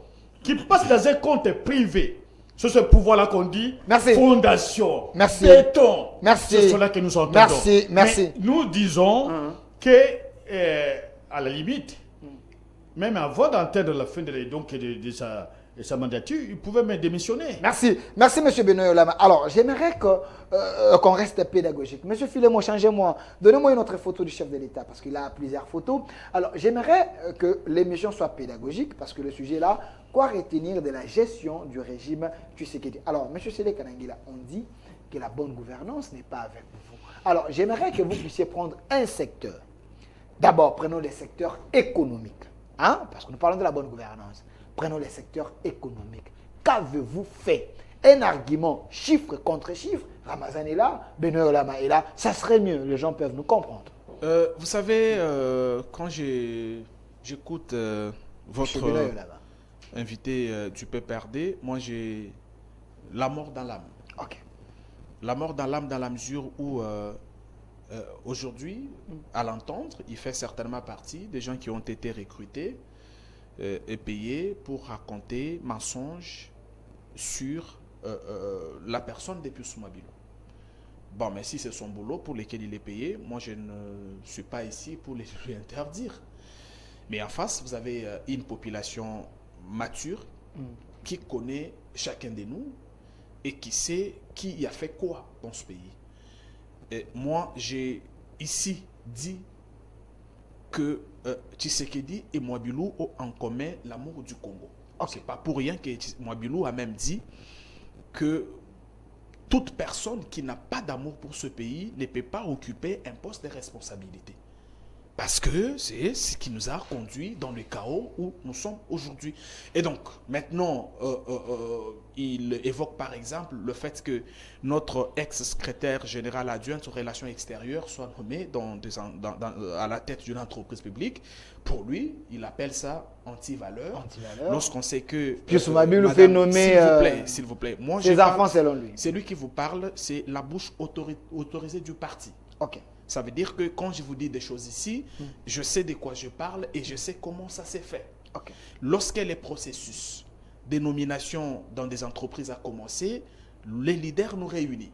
D: qui passe dans un compte privé, c'est ce pouvoir-là qu'on dit fondation, béton. C'est cela que nous entendons.
A: Merci.
D: Mais nous disons que, à la limite, même avant d'entendre la fin de sa mandature, il pouvait me démissionner.
A: Merci, M. Benoît Lama. Alors, j'aimerais qu'on reste pédagogique. M. Filemon, changez-moi. Donnez-moi une autre photo du chef de l'État, parce qu'il a plusieurs photos. Alors, j'aimerais que l'émission soit pédagogique, parce que le sujet est là, quoi retenir de la gestion du régime Tshisekedi. Alors, M. Sélé Kanangila, on dit que la bonne gouvernance n'est pas avec vous. Alors, j'aimerais que vous puissiez prendre un secteur. D'abord, prenons les secteurs économiques. Parce que nous parlons de la bonne gouvernance. Prenons les secteurs économiques. Qu'avez-vous fait? Un argument, chiffre contre chiffre. Ramazan est là, Benoît Lama est là. Ça serait mieux, les gens peuvent nous comprendre.
B: Vous savez, quand j'écoute votre invité du PPRD, moi j'ai la mort dans l'âme. La mort dans l'âme, dans la mesure où aujourd'hui, à l'entendre, il fait certainement partie des gens qui ont été recrutés et payés pour raconter mensonges sur la personne de Pius Mabilou. Bon, mais si c'est son boulot pour lequel il est payé, moi je ne suis pas ici pour lui interdire. Mais en face, vous avez une population mature qui connaît chacun de nous et qui sait qui a fait quoi dans ce pays. Et moi, j'ai ici dit que Tshisekedi et Mwabilou ont en commun l'amour du Congo. C'est pas pour rien que Mwabilou a même dit que toute personne qui n'a pas d'amour pour ce pays ne peut pas occuper un poste de responsabilité. Parce que c'est ce qui nous a conduit dans le chaos où nous sommes aujourd'hui. Et donc, maintenant, il évoque par exemple le fait que notre ex-secrétaire général adjoint aux relations extérieures soit nommé à la tête d'une entreprise publique. Pour lui, il appelle ça anti-valeur. Lorsqu'on sait que...
A: Pius Mabilou fait nommer...
B: S'il vous plaît. Moi,
A: ses enfants selon lui.
B: C'est lui qui vous parle, c'est la bouche autorisée du parti.
A: Ok.
B: Ça veut dire que quand je vous dis des choses ici, je sais de quoi je parle et je sais comment ça s'est fait.
A: Ok.
B: Lorsque les processus de nomination dans des entreprises a commencé, les leaders nous réunissent.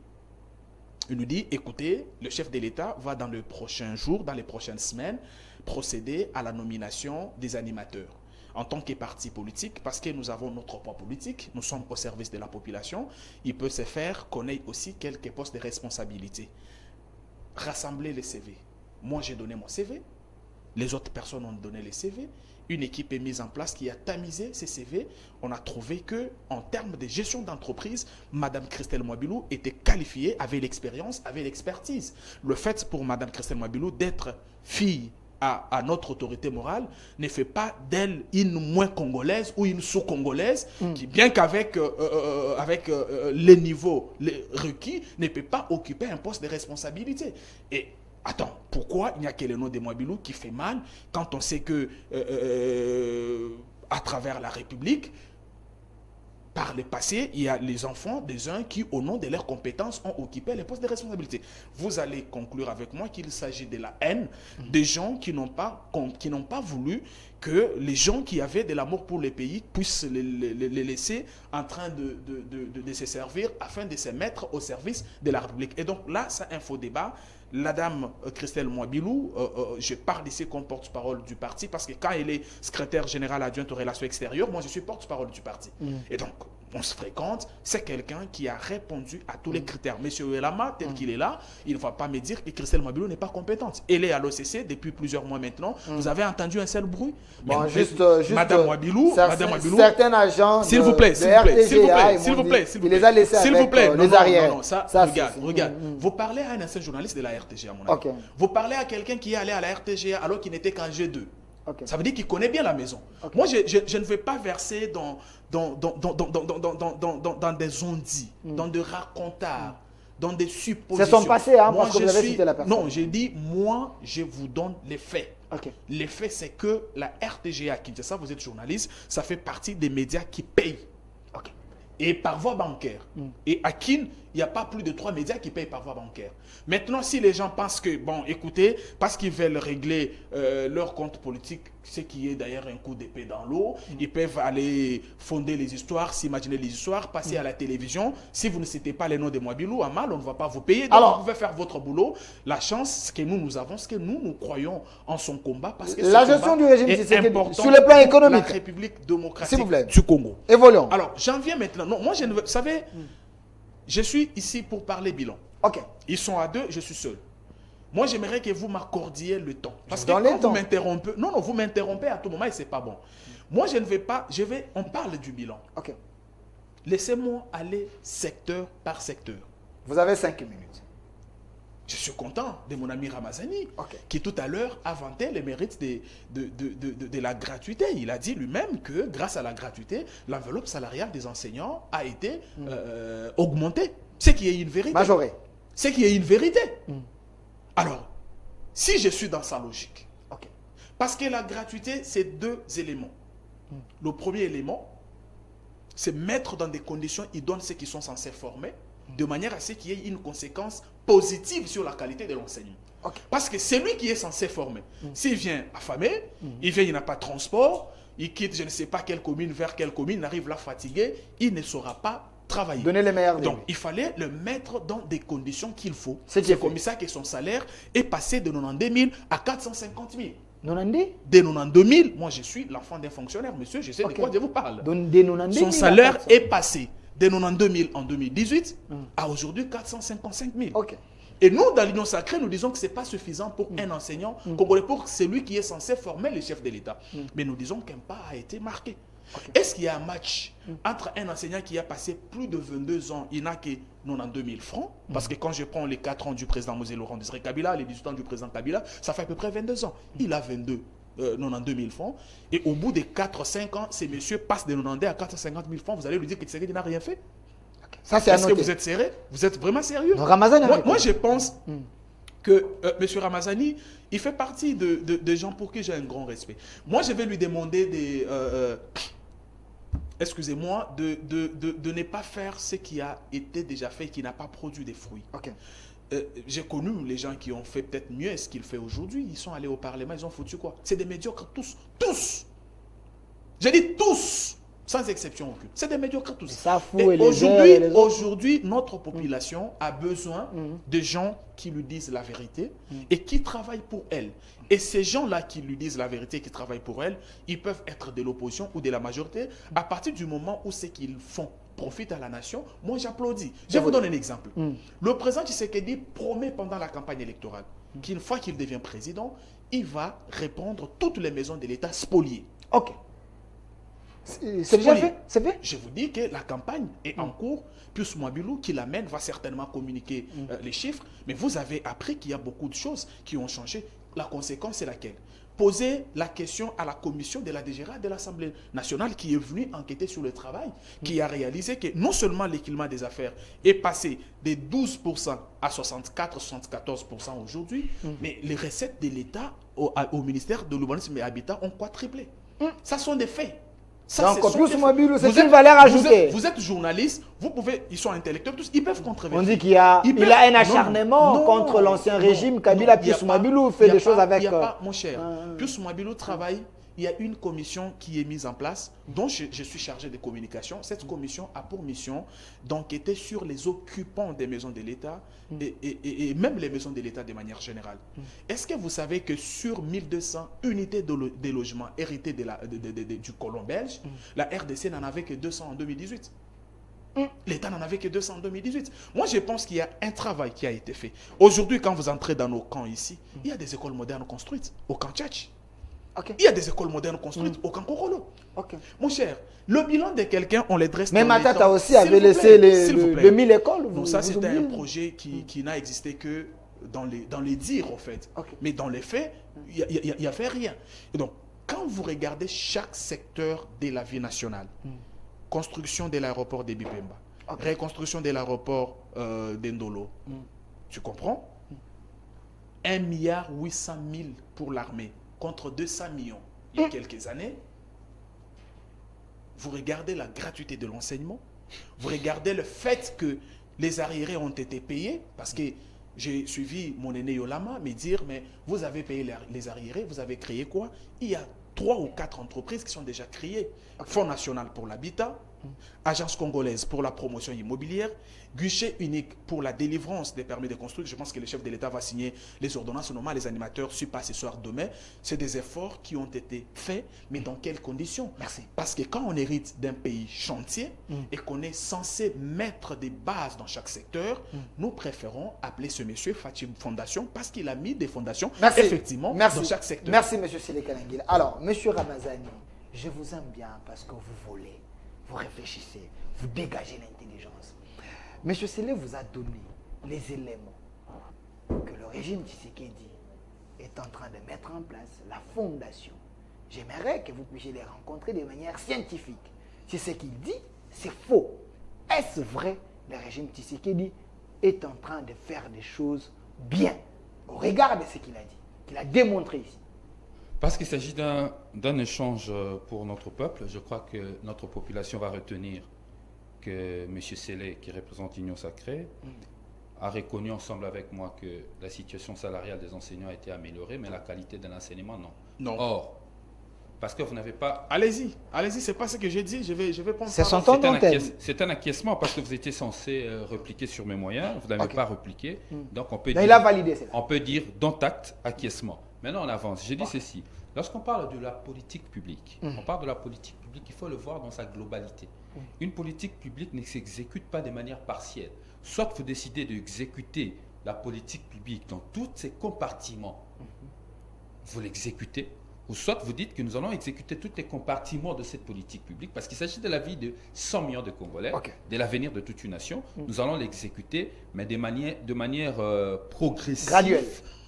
B: Il nous dit, écoutez, le chef de l'État va dans les prochains jours, dans les prochaines semaines, procéder à la nomination des animateurs. En tant que parti politique, parce que nous avons notre poids politique, nous sommes au service de la population, il peut se faire qu'on ait aussi quelques postes de responsabilité. Rassembler les CV. Moi, j'ai donné mon CV. Les autres personnes ont donné les CV. Une équipe est mise en place qui a tamisé ces CV. On a trouvé que, en termes de gestion d'entreprise, Madame Christelle Mwabilou était qualifiée, avait l'expérience, avait l'expertise. Le fait pour Madame Christelle Mwabilou d'être fille à notre autorité morale ne fait pas d'elle une moins congolaise ou une sous-congolaise qui, bien qu'avec les niveaux requis, ne peut pas occuper un poste de responsabilité. Et attends, pourquoi il n'y a que le nom de Mwabilou qui fait mal quand on sait que à travers la République, par le passé, il y a les enfants des uns qui, au nom de leurs compétences, ont occupé les postes de responsabilité. Vous allez conclure avec moi qu'il s'agit de la haine des gens qui n'ont pas voulu que les gens qui avaient de l'amour pour le pays puissent les laisser en train de se servir afin de se mettre au service de la République. Et donc là, c'est un faux débat. La dame Christelle Mwabilou, je parle ici comme porte-parole du parti parce que quand elle est secrétaire générale adjointe aux relations extérieures, moi je suis porte-parole du parti. Et donc, on se fréquente, c'est quelqu'un qui a répondu à tous les critères. Monsieur Elama, tel qu'il est là, il ne va pas me dire que Christelle Mwabilou n'est pas compétente. Elle est à l'OCC depuis plusieurs mois maintenant. Vous avez entendu un seul bruit?
A: Bon, juste
B: Madame Mwabilou,
A: certains agents
B: s'il vous plaît, s'il vous plaît,
A: il les a laissés avec les arrières.
B: Non, ça, regarde. Vous parlez à un ancien journaliste de la RTGA, mon ami.
A: Okay.
B: Vous parlez à quelqu'un qui est allé à la RTGA alors qu'il n'était qu'en G2.
A: Okay.
B: Ça veut dire qu'il connaît bien la maison. Okay. Moi, je ne vais pas verser dans des ondits, dans des racontards, dans des suppositions.
A: C'est son passé, hein,
B: moi,
A: parce que vous avez cité la personne.
B: Non, j'ai dit, moi, je vous donne les faits.
A: Okay.
B: Les faits, c'est que la RTGA, Kinshasa, vous êtes journaliste, ça fait partie des médias qui payent.
A: Okay.
B: Et par voie bancaire. Et à Kin, il n'y a pas plus de 3 médias qui payent par voie bancaire. Maintenant, si les gens pensent que, bon, écoutez, parce qu'ils veulent régler leur compte politique, ce qui est d'ailleurs un coup d'épée dans l'eau, ils peuvent aller fonder les histoires, s'imaginer les histoires, passer à la télévision. Si vous ne citez pas les noms de Mwabilou, à mal, on ne va pas vous payer. Donc,
A: alors,
B: vous pouvez faire votre boulot. La chance que nous avons, c'est que nous croyons en son combat. Parce que
A: la gestion du régime
B: est important
A: sur le plan économique.
B: La République démocratique
A: plaît,
B: du Congo.
A: Évoluons.
B: Alors, j'en viens maintenant. Non, moi, je ne veux, vous savez, je suis ici pour parler bilan.
A: Ok.
B: Ils sont à 2, je suis seul. Moi, j'aimerais que vous m'accordiez le temps. Parce que quand vous m'interrompez, non, vous m'interrompez à tout moment et ce n'est pas bon. Moi, je ne vais pas, on parle du bilan.
A: Ok.
B: Laissez-moi aller secteur par secteur.
A: Vous avez 5 minutes.
B: Je suis content de mon ami Ramazani,
A: okay,
B: qui tout à l'heure a vanté les mérites de la gratuité. Il a dit lui-même que grâce à la gratuité, l'enveloppe salariale des enseignants a été augmentée. C'est qu'il y a une vérité.
A: Majorée.
B: C'est qu'il y a une vérité. Alors, si je suis dans sa logique,
A: okay,
B: parce que la gratuité, c'est 2 éléments. Le premier élément, c'est mettre dans des conditions idoines ceux qui sont censés former, de manière à ce qu'il y ait une conséquence positive sur la qualité de l'enseignement.
A: Okay.
B: Parce que c'est lui qui est censé former. S'il vient affamé, il vient, il n'a pas de transport, il quitte je ne sais pas quelle commune vers quelle commune, il arrive là fatigué, il ne saura pas travailler.
A: Donner les meilleurs.
B: Donc, il fallait le mettre dans des conditions qu'il faut.
A: C'est
B: comme ça que son salaire est passé de 92 000 à 450 000.
A: 90
B: Dès 92 000, moi je suis l'enfant d'un fonctionnaire, monsieur, je sais de quoi je vous parle.
A: Son
B: salaire est passé de 92 000 en 2018 à aujourd'hui 455 000.
A: Okay.
B: Et nous, dans l'Union sacrée, nous disons que ce n'est pas suffisant pour un enseignant congolais, pour celui qui est censé former le chef de l'État. Mais nous disons qu'un pas a été marqué. Okay. Est-ce qu'il y a un match entre un enseignant qui a passé plus de 22 ans, il n'a que 92 000 francs, parce que quand je prends les 4 ans du président Mosé Laurent Désiré Kabila, les 18 ans du président Kabila, ça fait à peu près 22 ans. Il a 92 000 francs, et au bout de 4-5 ans, ces messieurs passent de 92 à 450 000 francs, vous allez lui dire que Tshisekedi n'a rien fait.
A: Ça, c'est
B: Est-ce que vous êtes sérieux? Vous êtes vraiment sérieux? Moi, je pense que M. Ramazani, il fait partie de gens pour qui j'ai un grand respect. Moi, je vais lui demander excusez-moi, de ne pas faire ce qui a été déjà fait et qui n'a pas produit des fruits.
A: Okay.
B: J'ai connu les gens qui ont fait peut-être mieux ce qu'il fait aujourd'hui. Ils sont allés au Parlement, ils ont foutu quoi? C'est des médiocres, tous. Je dis tous, sans exception aucune. C'est des médiocres tous.
A: Ça fout
B: Et
A: et les uns et les autres.
B: aujourd'hui, notre population a besoin de gens qui lui disent la vérité et qui travaillent pour elle. Et ces gens-là qui lui disent la vérité et qui travaillent pour elle, ils peuvent être de l'opposition ou de la majorité. À partir du moment où ce qu'ils font profite à la nation, moi j'applaudis. Je vous donne un exemple. Le président Tshisekedi promet pendant la campagne électorale qu'une fois qu'il devient président, il va répondre toutes les maisons de l'État spoliées.
A: Ok. C'est déjà fait? C'est fait?
B: Je vous dis que la campagne est en cours. Pius Mwabilou, qui l'amène, va certainement communiquer les chiffres. Mais vous avez appris qu'il y a beaucoup de choses qui ont changé. La conséquence, c'est laquelle? Poser la question à la commission de la DGRA de l'Assemblée nationale qui est venue enquêter sur le travail, qui a réalisé que non seulement l'équilibre des affaires est passé de 12% à 64-74% aujourd'hui, mais les recettes de l'État au ministère de l'Urbanisme et Habitat ont quadruplé. Ça sont des faits. Ça,
A: donc, plus mobile, c'est
B: vous
A: une
B: êtes-
A: valeur ajoutée.
B: Vous êtes journaliste, vous pouvez, ils sont intellectuels tous, ils peuvent controverser.
A: On dit qu'il a un
B: Non,
A: acharnement
B: non,
A: contre l'ancien
B: non,
A: régime.
B: non,
A: Kabila
B: il y a
A: Pius
B: pas-
A: Mwabilou
B: il
A: fait
B: y a
A: des choses
B: pas-
A: avec...
B: Il y a pas, mon cher,
A: euh,
B: Pius Mwabilou travaille, il y a une commission qui est mise en place, dont je suis chargé de communication. Cette commission a pour mission d'enquêter sur les occupants des maisons de l'État et même les maisons de l'État de manière générale. Est-ce que vous savez que sur 1200 unités de logement héritées du colon belge, la RDC n'en avait que 200 en 2018? L'État n'en avait que 200 en 2018. Moi, je pense qu'il y a un travail qui a été fait. Aujourd'hui, quand vous entrez dans nos camps ici, il y a des écoles modernes construites au camp Tchatch.
A: Ok.
B: Il y a des écoles modernes construites au camp Korolo.
A: Ok.
B: Mon cher, le bilan de quelqu'un, on les dresse
A: Mais
B: dans les
A: Matata
B: temps.
A: aussi
B: S'il
A: avait
B: vous
A: laissé
B: plaît, s'il vous plaît.
A: le 1000 écoles.
B: Non, ça,
A: vous
B: c'était un
A: oubliez.
B: projet qui n'a existé que dans les dires, en fait.
A: Ok.
B: Mais dans les faits, il n'y avait rien. Et donc, quand vous regardez chaque secteur de la vie nationale, construction de l'aéroport de Bipemba, reconstruction de l'aéroport d'Endolo, tu comprends? 1,8 milliard pour l'armée contre 200 millions il y a quelques années. Vous regardez la gratuité de l'enseignement, vous regardez le fait que les arriérés ont été payés, parce que j'ai suivi mon aîné Yolama me dire, mais vous avez payé les arriérés, vous avez créé quoi? Il y a 3 ou 4 entreprises qui sont déjà créées. Fonds national pour l'habitat, Agence congolaise pour la promotion immobilière, guichet unique pour la délivrance des permis de construire. Je pense que le chef de l'État va signer les ordonnances, normalement les animateurs suivent pas ce soir, demain. C'est des efforts qui ont été faits, mais dans quelles conditions?
A: Merci.
B: Parce que quand on hérite d'un pays chantier et qu'on est censé mettre des bases dans chaque secteur, nous préférons appeler ce monsieur Fatim Fondation parce qu'il a mis des fondations
A: Merci.
B: effectivement
A: Merci.
B: dans chaque secteur.
A: Merci, monsieur Sélékalangil. Alors, monsieur Ramazani, je vous aime bien parce que vous volez, vous réfléchissez, vous dégagez l'intelligence. Monsieur Sélé vous a donné les éléments que le régime Tshisekedi est en train de mettre en place, la fondation. J'aimerais que vous puissiez les rencontrer de manière scientifique. Si ce qu'il dit, c'est faux. Est-ce vrai le régime Tshisekedi est en train de faire des choses bien au regard de ce qu'il a dit, qu'il a démontré ici?
C: Parce qu'il s'agit d'un échange pour notre peuple, je crois que notre population va retenir que M. Sélé, qui représente l'Union Sacrée, a reconnu ensemble avec moi que la situation salariale des enseignants a été améliorée, mais la qualité de l'enseignement, non.
B: Non.
C: Or, parce que vous n'avez pas...
B: Allez-y, c'est pas ce que j'ai dit, je vais prendre
A: C'est
B: parole.
A: son temps d'antenne.
C: C'est un acquiescement parce que vous étiez censé répliquer sur mes moyens, vous n'avez
A: Ok.
C: pas répliqué, donc on peut
A: Donc, il a validé cela.
C: on peut dire dont acte, acquiescement. Maintenant, on avance. J'ai dit ceci. Lorsqu'on parle de la politique publique, on parle de la politique publique, il faut le voir dans sa globalité. Une politique publique ne s'exécute pas de manière partielle. Soit vous décidez d'exécuter la politique publique dans tous ses compartiments, vous l'exécutez, ou soit vous dites que nous allons exécuter tous les compartiments de cette politique publique, parce qu'il s'agit de la vie de 100 millions de Congolais,
A: Ok.
C: de l'avenir de toute une nation. Nous allons l'exécuter, mais de manière progressive,
A: Graduelle.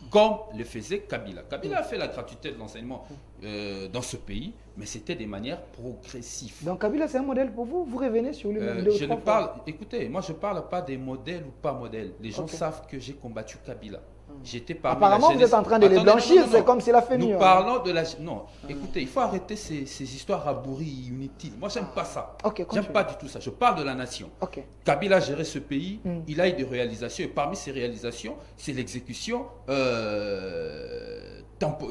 C: comme le faisait Kabila. Kabila a fait la gratuité de l'enseignement dans ce pays, mais c'était de manière progressive.
A: Donc Kabila, c'est un modèle pour vous? Vous revenez sur lui même deux ou
C: Je ne
A: trois fois.
C: parle, écoutez, moi je ne parle pas des modèles ou pas modèles. Les gens
A: Ok.
C: savent que j'ai combattu Kabila. J'étais parmi
A: Apparemment,
C: la
A: vous êtes en train de les
C: Attendez,
A: blanchir,
C: non.
A: c'est comme s'il a fait
C: Nous
A: mieux.
C: parlons de la... Non, écoutez, il faut arrêter ces histoires abouries, inutiles. Moi, j'aime pas ça.
A: Ok,
C: J'aime
A: continue.
C: pas du tout ça. Je parle de la nation.
A: Ok.
C: Kabila a géré ce pays,
A: Mm.
C: il a eu des réalisations, et parmi ces réalisations, c'est l'exécution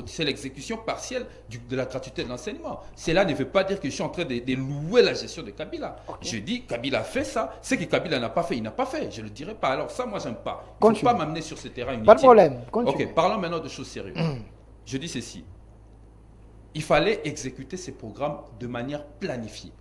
C: c'est l'exécution partielle de la gratuité de l'enseignement. Cela ne veut pas dire que je suis en train de louer la gestion de Kabila. Okay. Je dis Kabila a fait ça. Ce que Kabila n'a pas fait, il n'a pas fait. Je ne le dirai pas. Alors ça, moi, j'aime pas. Il ne faut pas m'amener sur ce terrain inutile.
A: Pas de problème. Continue.
C: Ok, parlons maintenant de choses sérieuses. Je dis ceci. Il fallait exécuter ces programmes de manière planifiée.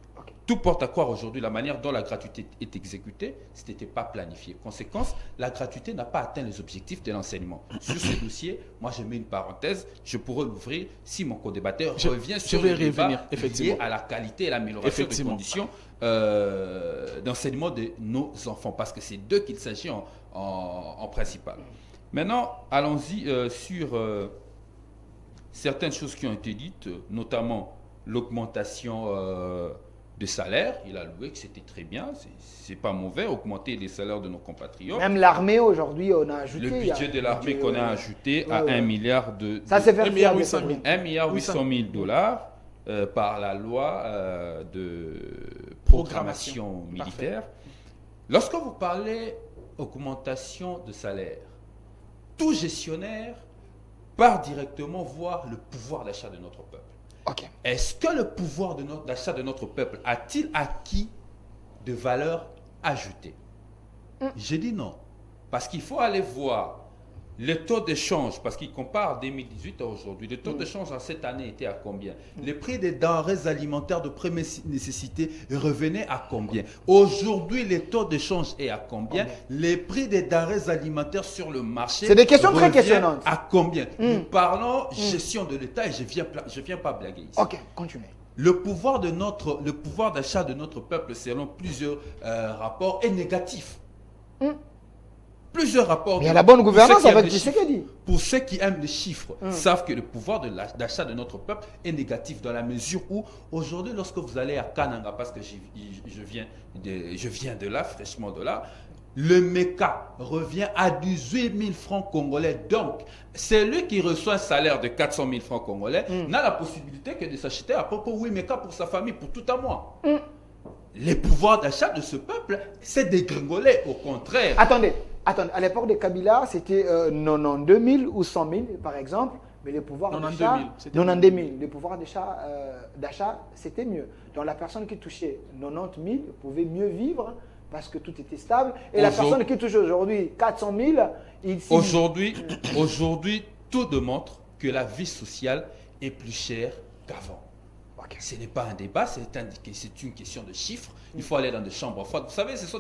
C: Tout porte à croire aujourd'hui la manière dont la gratuité est exécutée, ce n'était pas planifié. Conséquence, la gratuité n'a pas atteint les objectifs de l'enseignement. Sur ce dossier, moi je mets une parenthèse, je pourrais l'ouvrir si mon co-débatteur revient sur le débat lié à la qualité et l'amélioration des conditions d'enseignement de nos enfants, parce que c'est d'eux qu'il s'agit en principal. Maintenant, allons-y sur certaines choses qui ont été dites, notamment l'augmentation de salaire. Il a loué que c'était très bien, c'est pas mauvais, augmenter les salaires de nos compatriotes.
A: Même l'armée aujourd'hui, on a ajouté.
C: Le budget de l'armée qu'on a ajouté à 1 milliard de...
A: Ça c'est vers
C: 1,8 milliard dollars par la loi de programmation militaire. Parfait. Lorsque vous parlez augmentation de salaire, tout gestionnaire part directement voir le pouvoir d'achat de notre peuple.
A: Okay.
C: Est-ce que le pouvoir d'achat de notre peuple a-t-il acquis de valeur ajoutée? J'ai dit non. Parce qu'il faut aller voir le taux de change, parce qu'il compare 2018 à aujourd'hui. Le taux de change en cette année était à combien? Les prix des denrées alimentaires de première nécessité revenaient à combien? Aujourd'hui, le taux de change est à combien? Les prix des denrées alimentaires sur le marché,
A: c'est des questions très questionnantes.
C: À combien? Nous parlons gestion de l'État et je viens pas blaguer ici.
A: Ok, continuez.
C: Le pouvoir d'achat de notre peuple, selon plusieurs rapports, est négatif. Plusieurs rapports.
A: Mais il y a la bonne gouvernance avec Tshisekedi.
C: Pour ceux qui aiment les chiffres, savent que le pouvoir d'achat de notre peuple est négatif dans la mesure où, aujourd'hui, lorsque vous allez à Kananga, parce que je viens de là, fraîchement de là, le MECA revient à 18 000 francs congolais. Donc, celui qui reçoit un salaire de 400 000 francs congolais n'a la possibilité que de s'acheter à propos 8 MECA pour sa famille, pour tout un mois. Les pouvoirs d'achat de ce peuple, c'est dégringolé, au contraire.
A: Attendez, à l'époque de Kabila, c'était 92 000 ou 100 000 par exemple, mais le pouvoir d'achat, 92 000, le pouvoir d'achat, c'était mieux. Donc la personne qui touchait 90 000 pouvait mieux vivre parce que tout était stable. Et la personne qui touche aujourd'hui 400 000,
C: aujourd'hui, tout démontre que la vie sociale est plus chère qu'avant. Okay. Ce n'est pas un débat, c'est une question de chiffres. Il faut aller dans des chambres froides. Vous savez, ce sont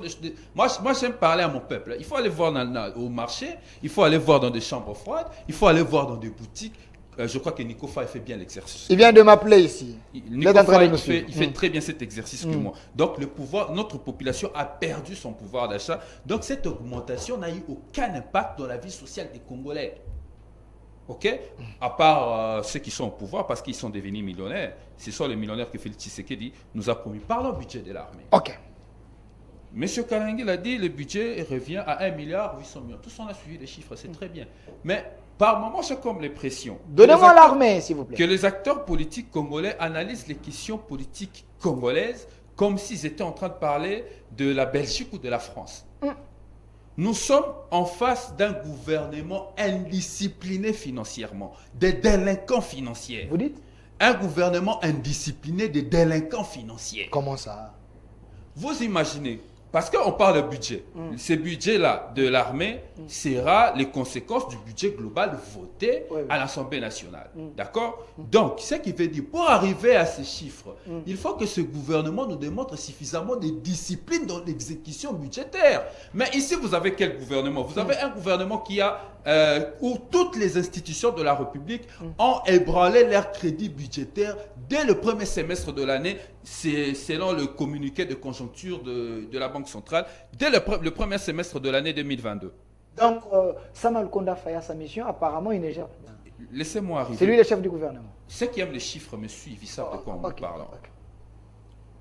C: moi j'aime parler à mon peuple. Il faut aller voir au marché, il faut aller voir dans des chambres froides, il faut aller voir dans des boutiques. Je crois que Nico Faye fait bien l'exercice.
A: Il vient de m'appeler ici.
C: Nico Faye, il fait très bien cet exercice que moi. Donc notre population a perdu son pouvoir d'achat. Donc cette augmentation n'a eu aucun impact dans la vie sociale des Congolais. Ok, à part ceux qui sont au pouvoir parce qu'ils sont devenus millionnaires. Ce sont les millionnaires que Félix Tshisekedi nous a promis par le budget de l'armée.
A: Ok.
C: Monsieur Kalangui l'a dit, le budget revient à 1,8 milliard. Tous on a suivi les chiffres, c'est très bien. Mais par moments, c'est comme les pressions.
A: Donnez-moi l'armée, s'il vous plaît.
C: Que les acteurs politiques congolais analysent les questions politiques congolaises comme s'ils étaient en train de parler de la Belgique ou de la France. Nous sommes en face d'un gouvernement indiscipliné financièrement, des délinquants financiers.
A: Vous dites?
C: Un gouvernement indiscipliné des délinquants financiers.
A: Comment ça?
C: Vous imaginez, parce qu'on parle de budget, ce budget-là de l'armée sera les conséquences du budget global voté à l'Assemblée nationale. D'accord? Donc, ce qui veut dire, pour arriver à ces chiffres, il faut que ce gouvernement nous démontre suffisamment de discipline dans l'exécution budgétaire. Mais ici, vous avez quel gouvernement? Vous avez un gouvernement qui a, où toutes les institutions de la République ont ébranlé leur crédit budgétaire dès le premier semestre de l'année, selon le communiqué de conjoncture de la Banque centrale, dès le premier semestre de l'année 2022.
A: Donc, Samuel Konda Faye a sa mission, apparemment, il ne gère pas.
C: Laissez-moi arriver.
A: C'est lui le chef du gouvernement.
C: Ceux qui aiment les chiffres me suivent, ils savent de quoi on parle.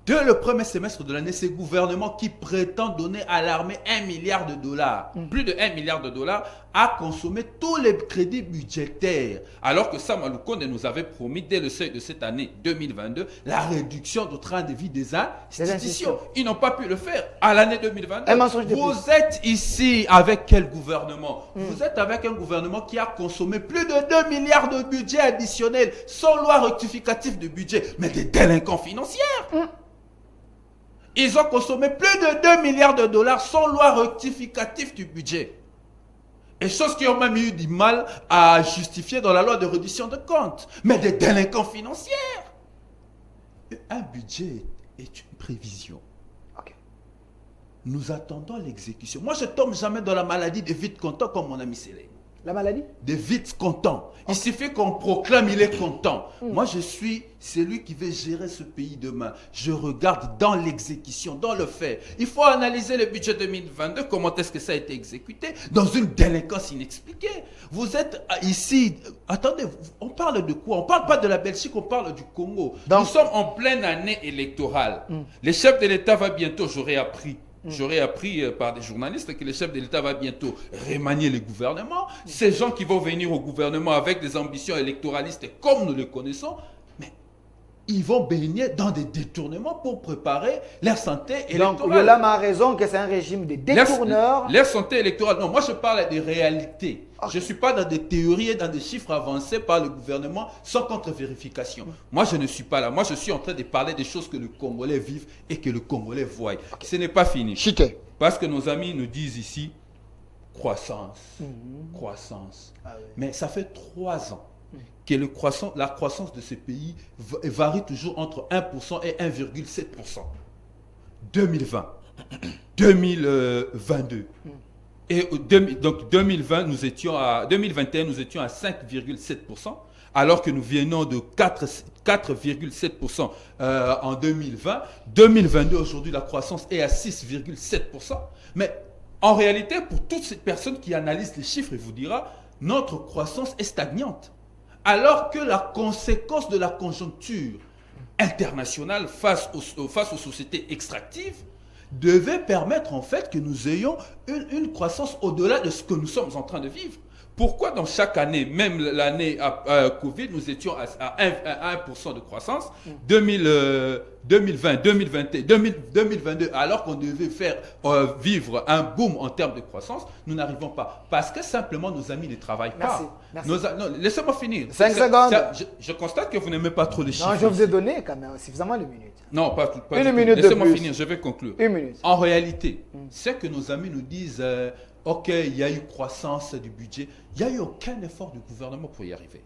C: Dès le premier semestre de l'année, c'est le gouvernement qui prétend donner à l'armée 1 milliard de dollars, plus de 1 milliard de dollars a consommé tous les crédits budgétaires. Alors que Sama Lukonde nous avait promis dès le seuil de cette année 2022 la réduction du train de vie des institutions. Ils n'ont pas pu le faire à l'année 2022. Vous êtes ici avec quel gouvernement? Vous êtes avec un gouvernement qui a consommé plus de 2 milliards de budget additionnel sans loi rectificative de budget, mais des délinquants financiers. Ils ont consommé plus de 2 milliards de dollars sans loi rectificative du budget. Et chose qui ont même eu du mal à justifier dans la loi de reddition de comptes. Mais des délinquants financiers. Un budget est une prévision. Nous attendons l'exécution. Moi, je ne tombe jamais dans la maladie de vite content comme mon ami Célé.
A: La maladie?
C: De vite content. Il suffit qu'on proclame, il est content. Moi, je suis celui qui veut gérer ce pays demain. Je regarde dans l'exécution, dans le fait. Il faut analyser le budget 2022, comment est-ce que ça a été exécuté, dans une délinquance inexpliquée. Vous êtes ici, attendez, on parle de quoi? On ne parle pas de la Belgique, on parle du Congo. Donc, nous sommes en pleine année électorale. Le chef de l'État va bientôt, j'aurais appris par des journalistes que le chef de l'État va bientôt remanier le gouvernement. Ces gens qui vont venir au gouvernement avec des ambitions électoralistes comme nous le connaissons, mais ils vont baigner dans des détournements pour préparer leur santé électorale.
A: Donc, Yolam a raison que c'est un régime de détourneurs.
C: Leur santé électorale, non, moi je parle des réalités. Je ne suis pas dans des théories et dans des chiffres avancés par le gouvernement sans contre-vérification. Moi, je ne suis pas là. Moi, je suis en train de parler des choses que le Congolais vivent et que le Congolais voit. Ce n'est pas fini.
A: Chité.
C: Parce que nos amis nous disent ici, croissance, croissance. Mais ça fait 3 ans que la croissance de ce pays varie toujours entre 1% et 1,7%. 2020, 2022. Et donc 2021, nous étions à 5,7%, alors que nous venons de 4,7% en 2020. 2022, aujourd'hui, la croissance est à 6,7%. Mais en réalité, pour toutes ces personnes qui analysent les chiffres, il vous dira, notre croissance est stagnante. Alors que la conséquence de la conjoncture internationale face aux sociétés extractives devait permettre en fait que nous ayons une croissance au-delà de ce que nous sommes en train de vivre. Pourquoi dans chaque année, même l'année Covid, nous étions à 1% de croissance, 2020, 2021, 2022, alors qu'on devait faire vivre un boom en termes de croissance, nous n'arrivons pas. Parce que simplement nos amis ne travaillent pas.
A: Merci.
C: Non, laissez-moi finir.
A: 5 secondes.
C: Je constate que vous n'aimez pas trop les chiffres.
A: Non, je vous ai donné quand même suffisamment de minutes.
C: Non, pas
A: une minute de plus.
C: Laissez-moi finir, je vais conclure.
A: Une minute.
C: En réalité, c'est que nos amis nous disent, ok, il y a eu croissance du budget. Il n'y a eu aucun effort du gouvernement pour y arriver.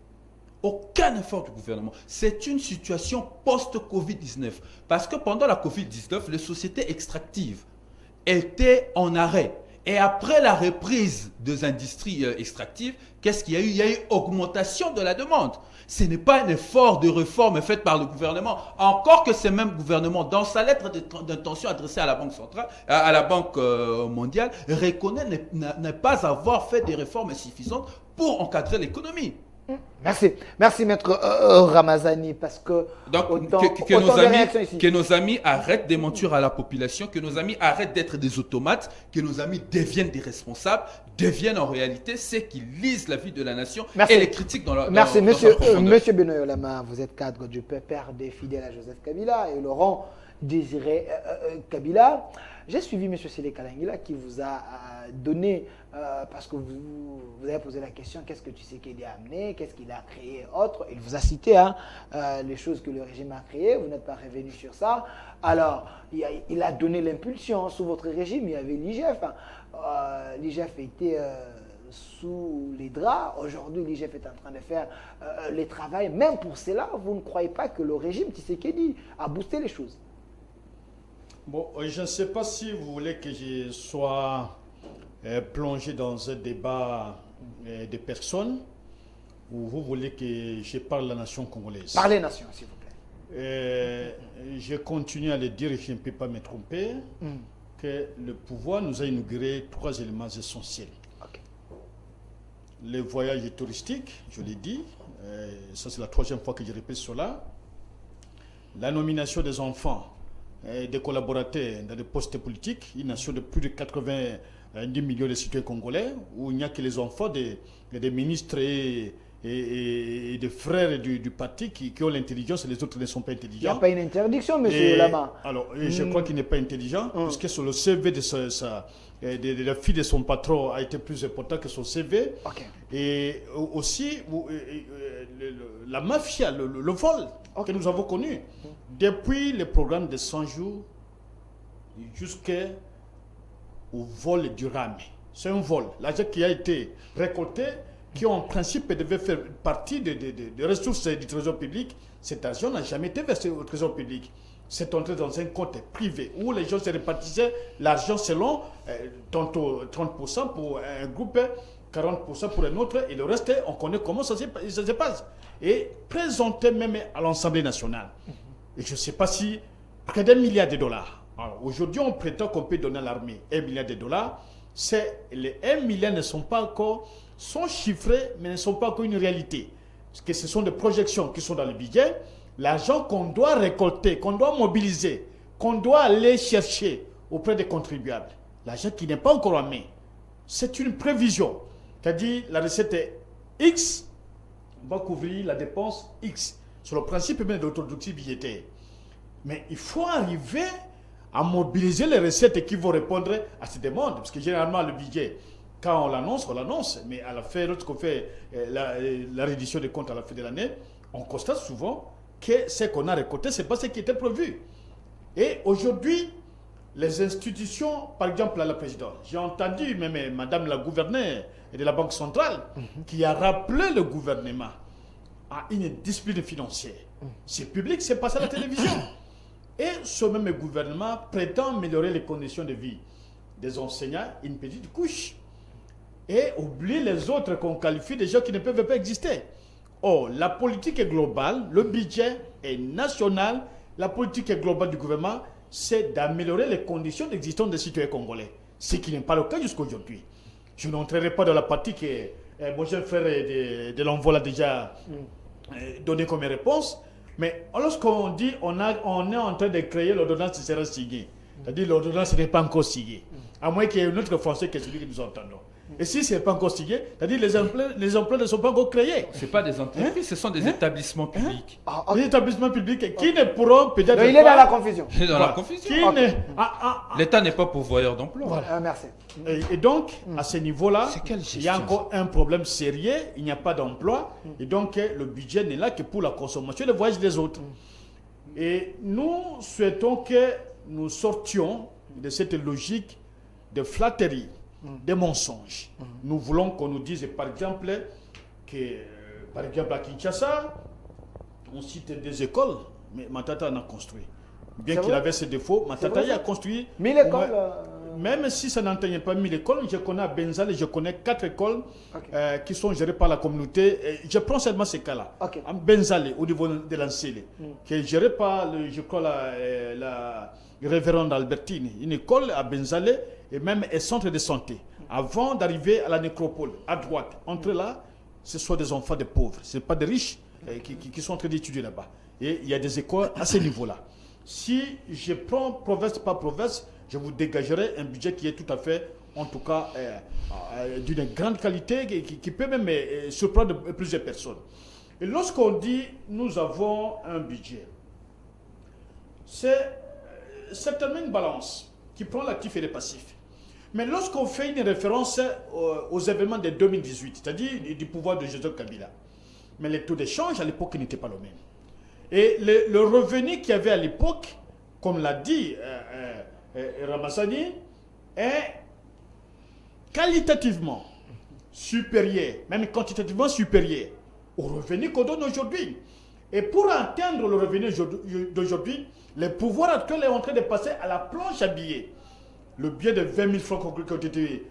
C: Aucun effort du gouvernement. C'est une situation post-Covid-19. Parce que pendant la Covid-19, les sociétés extractives étaient en arrêt. Et après la reprise des industries extractives, qu'est-ce qu'il y a eu? Il y a eu augmentation de la demande. Ce n'est pas un effort de réforme fait par le gouvernement. Encore que ce même gouvernement, dans sa lettre d'intention adressée à la Banque centrale, à la Banque mondiale, reconnaît ne pas avoir fait des réformes suffisantes pour encadrer l'économie.
A: Merci. Merci, Maître Ramazani, parce que...
C: Donc, que nos amis arrêtent de mentir à la population, que nos amis arrêtent d'être des automates, que nos amis deviennent des responsables, deviennent en réalité ceux qui lisent la vie de la nation et les critiquent dans leur
A: Merci, monsieur Benoît Lama, vous êtes cadre du père des fidèles à Joseph Kabila et Laurent Désiré Kabila. J'ai suivi M. Sélé Kalangila qui vous a donné, parce que vous avez posé la question, qu'est-ce que tu sais qu'il a amené, qu'est-ce qu'il a créé, autre. Il vous a cité les choses que le régime a créées, vous n'êtes pas revenu sur ça. Alors, il a donné l'impulsion sous votre régime, il y avait l'IGF. L'IGF était sous les draps. Aujourd'hui, l'IGF est en train de faire le travail. Même pour cela, vous ne croyez pas que le régime Tshisekedi a boosté les choses?
D: Bon, je ne sais pas si vous voulez que je sois plongé dans un débat de personnes ou vous voulez que je parle de la nation congolaise.
A: Parlez nation, s'il vous plaît.
D: Je continue à le dire et je ne peux pas me tromper que le pouvoir nous a inauguré 3 éléments essentiels.
A: Okay.
D: Le voyage touristique, je l'ai dit, ça c'est la 3e fois que je répète cela. La nomination des enfants, des collaborateurs dans les postes politiques, une nation de plus de 80 10 millions de citoyens congolais, où il n'y a que les enfants des ministres et des frères du parti qui ont l'intelligence et les autres ne sont pas intelligents.
A: Il n'y a pas une interdiction, monsieur Lama.
D: Alors, je crois qu'il n'est pas intelligent, puisque sur le CV de la fille de son patron a été plus important que son CV.
A: Okay.
D: Et aussi, la mafia, le vol que nous avons connu, depuis le programme de 100 jours jusqu'au vol du Ramé. C'est un vol. L'argent qui a été récolté, qui en principe devait faire partie des ressources du trésor public, cet argent n'a jamais été versé au trésor public. C'est entré dans un compte privé où les gens se répartissaient l'argent selon tantôt 30% pour un groupe, 40% pour un autre, et le reste, on connaît comment ça se passe. Et présenté même à l'Assemblée nationale. Et je ne sais pas si près d'$1 milliard. Alors aujourd'hui, on prétend qu'on peut donner à l'armée $1 milliard. Les 1 milliard ne sont pas encore, sont chiffrés, mais ne sont pas encore une réalité. Parce que ce sont des projections qui sont dans le budget. L'argent qu'on doit récolter, qu'on doit mobiliser, qu'on doit aller chercher auprès des contribuables, l'argent qui n'est pas encore en main, c'est une prévision. C'est-à-dire, la recette est X, on va couvrir la dépense X. Sur le principe même de l'orthodoxie budgétaire. Mais il faut arriver à mobiliser les recettes qui vont répondre à ces demandes. Parce que généralement, le budget, quand on l'annonce. Mais à la fin, lorsqu'on fait la reddition des comptes à la fin de l'année, on constate souvent que ce qu'on a récolté, ce n'est pas ce qui était prévu. Et aujourd'hui, les institutions, par exemple à la présidence, j'ai entendu même Madame la gouverneure de la Banque centrale qui a rappelé le gouvernement à une discipline financière. C'est public, c'est passé à la télévision. Et ce même gouvernement prétend améliorer les conditions de vie des enseignants, une petite couche. Et oublie les autres qu'on qualifie de gens qui ne peuvent pas exister. Or, la politique est globale, le budget est national, la politique est globale du gouvernement, c'est d'améliorer les conditions d'existence des citoyens congolais. Ce qui n'est pas le cas jusqu'à aujourd'hui. Je n'entrerai pas dans la partie que mon jeune frère de l'envoi a déjà donné comme réponse. Mais lorsqu'on dit on est en train de créer l'ordonnance qui sera signée, c'est-à-dire l'ordonnance n'est pas encore signée, à moins qu'il y ait un autre français que celui que nous entendons. Et si ce n'est pas encore signé, c'est-à-dire les emplois ne sont pas encore créés.
C: Ce ne sont pas des entreprises, ce sont des établissements publics.
A: Okay.
D: Les établissements publics qui ne pourront peut-être pas...
A: Il est dans la confusion.
C: Il est dans la confusion. L'État n'est pas pourvoyeur d'emploi.
A: Voilà. Merci.
D: Et donc, à ce niveau-là, il y a encore un problème sérieux, il n'y a pas d'emploi, et donc le budget n'est là que pour la consommation et le voyage des autres. Et nous souhaitons que nous sortions de cette logique de flatterie, des mensonges. Nous voulons qu'on nous dise, par exemple, à Kinshasa, on cite des écoles, mais Matata en a construit. Bien qu'il avait ses défauts, Matata a construit...
A: 1000 écoles
D: Même si ça n'entendait pas 1000 écoles, je connais à Benzale, je connais 4 écoles qui sont gérées par la communauté. Je prends seulement ces cas-là. À Benzale, au niveau de l'Ancélé, qui est gérée par, je crois, la révérende Albertine. Une école à Benzale et même un centre de santé. Avant d'arriver à la nécropole, à droite, entre là, ce sont des enfants de pauvres. Ce ne sont pas des riches qui sont en train d'étudier là-bas. Et il y a des écoles à ce niveau-là. Si je prends province par province, je vous dégagerai un budget qui est tout à fait, en tout cas, d'une grande qualité, qui peut même surprendre plusieurs personnes. Et lorsqu'on dit nous avons un budget, c'est certainement une balance qui prend l'actif et le passif. Mais lorsqu'on fait une référence aux événements de 2018, c'est-à-dire du pouvoir de Joseph Kabila, mais les taux d'échange à l'époque n'étaient pas le même. Et le revenu qu'il y avait à l'époque, comme l'a dit Ramassani, est qualitativement supérieur, même quantitativement supérieur au revenu qu'on donne aujourd'hui. Et pour atteindre le revenu d'aujourd'hui, le pouvoir actuel est en train de passer à la planche à billets. Le billet de 20 000 francs qui ont été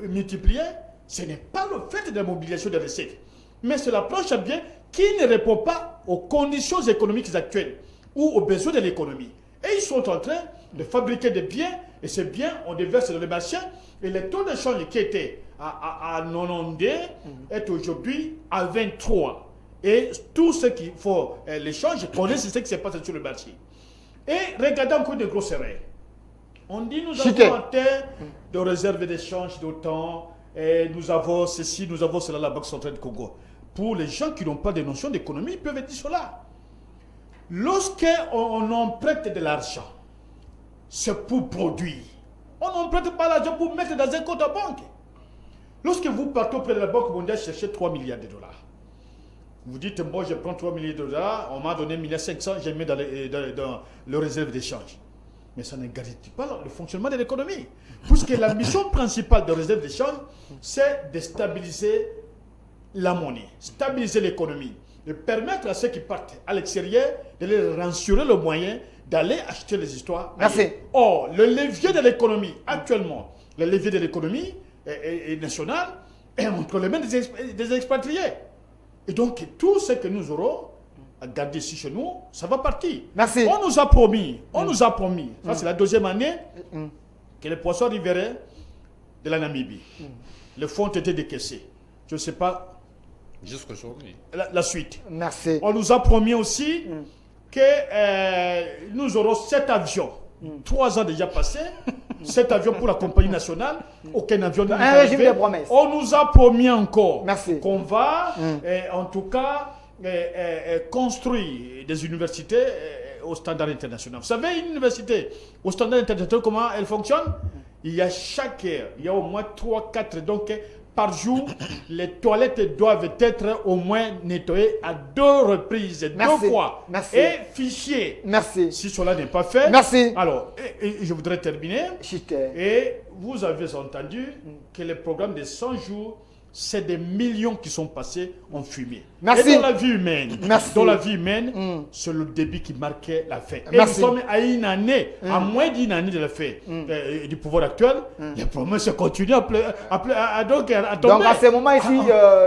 D: multipliés, ce n'est pas le fait de la mobilisation des recettes, mais c'est la planche à billets qui ne répond pas aux conditions économiques actuelles ou aux besoins de l'économie. Et ils sont en train de fabriquer des biens, et ces biens, on les verse dans le marché, et le taux de change qui était à 90 est aujourd'hui à 23. Et tout ce qui faut l'échange connaissent ce qui se passe sur le marché. Et regardons encore de grosses erreurs. On dit nous avons atteint de réserve d'échange d'autant, et nous avons ceci, nous avons cela, la Banque centrale du Congo. Pour les gens qui n'ont pas de notion d'économie, ils peuvent dire cela. Lorsqu'on emprunte de l'argent, c'est pour produire. On n'emprunte pas l'argent pour mettre dans un compte à banque. Lorsque vous partez auprès de la Banque mondiale chercher 3 milliards de dollars, vous dites, moi je prends 3 milliards de dollars, on m'a donné 1,5 milliard, j'ai mis dans le réserve d'échange. Mais ça ne garantit pas le fonctionnement de l'économie. Puisque la mission principale de réserve d'échange, c'est de stabiliser la monnaie, stabiliser l'économie, de permettre à ceux qui partent à l'extérieur de leur rassurer le moyen d'aller acheter les histoires.
A: Merci.
D: Or, le levier de l'économie, actuellement, le levier de l'économie est national est entre les mains des expatriés. Et donc, tout ce que nous aurons à garder ici chez nous, ça va partir.
A: Merci.
D: On nous a promis, ça c'est la deuxième année, que les poissons arriveraient de la Namibie. Les fonds ont été décaissés. Je ne sais pas
C: Jusqu'aujourd'hui.
D: la suite.
A: Merci.
D: On nous a promis aussi que nous aurons 7 avions. 3 ans déjà passés. 7 avions pour la compagnie nationale. Aucun avion n'est
A: Un régime
D: arrivé.
A: de promesses.
D: On nous a promis encore qu'on va, en tout cas, construire des universités au standard international. Vous savez, une université au standard international, comment elle fonctionne? Il y a chaque heure, il y a au moins 3-4, donc par jour, les toilettes doivent être au moins nettoyées à 2 reprises, 2 fois.
A: Merci.
D: Et fichier.
A: Merci.
D: Si cela n'est pas fait,
A: Merci.
D: alors, et je voudrais terminer.
A: Chute.
D: Et vous avez entendu que le programme de 100 jours, c'est des millions qui sont passés en fumée.
A: Merci.
D: Et dans la vie humaine, c'est le début qui marquait la fin. Et
A: Merci.
D: nous sommes à une année, à moins d'une année de la fin du pouvoir actuel. Les promesses continuent à tomber.
A: Donc à ce moment ici,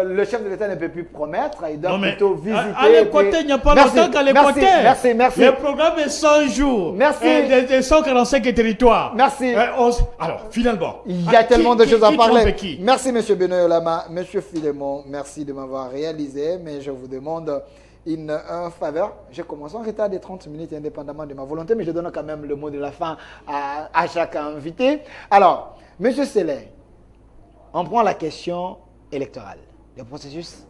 A: le chef de l'État ne peut plus promettre, il doit plutôt visiter.
D: À l'équateur, il n'y a pas longtemps qu'à l'équateur.
A: Merci.
D: Le programme est 100 jours.
A: Merci.
D: Et 145 territoires.
A: Merci.
D: Alors, finalement,
A: il y a tellement de choses à parler.
D: Qui?
A: Merci, monsieur Benoît Yolama. Monsieur Philémon, merci de m'avoir réalisé, mais je vous demande une faveur. Je commence en retard de 30 minutes, indépendamment de ma volonté, mais je donne quand même le mot de la fin à chaque invité. Alors, monsieur Sélé, on prend la question électorale. Le processus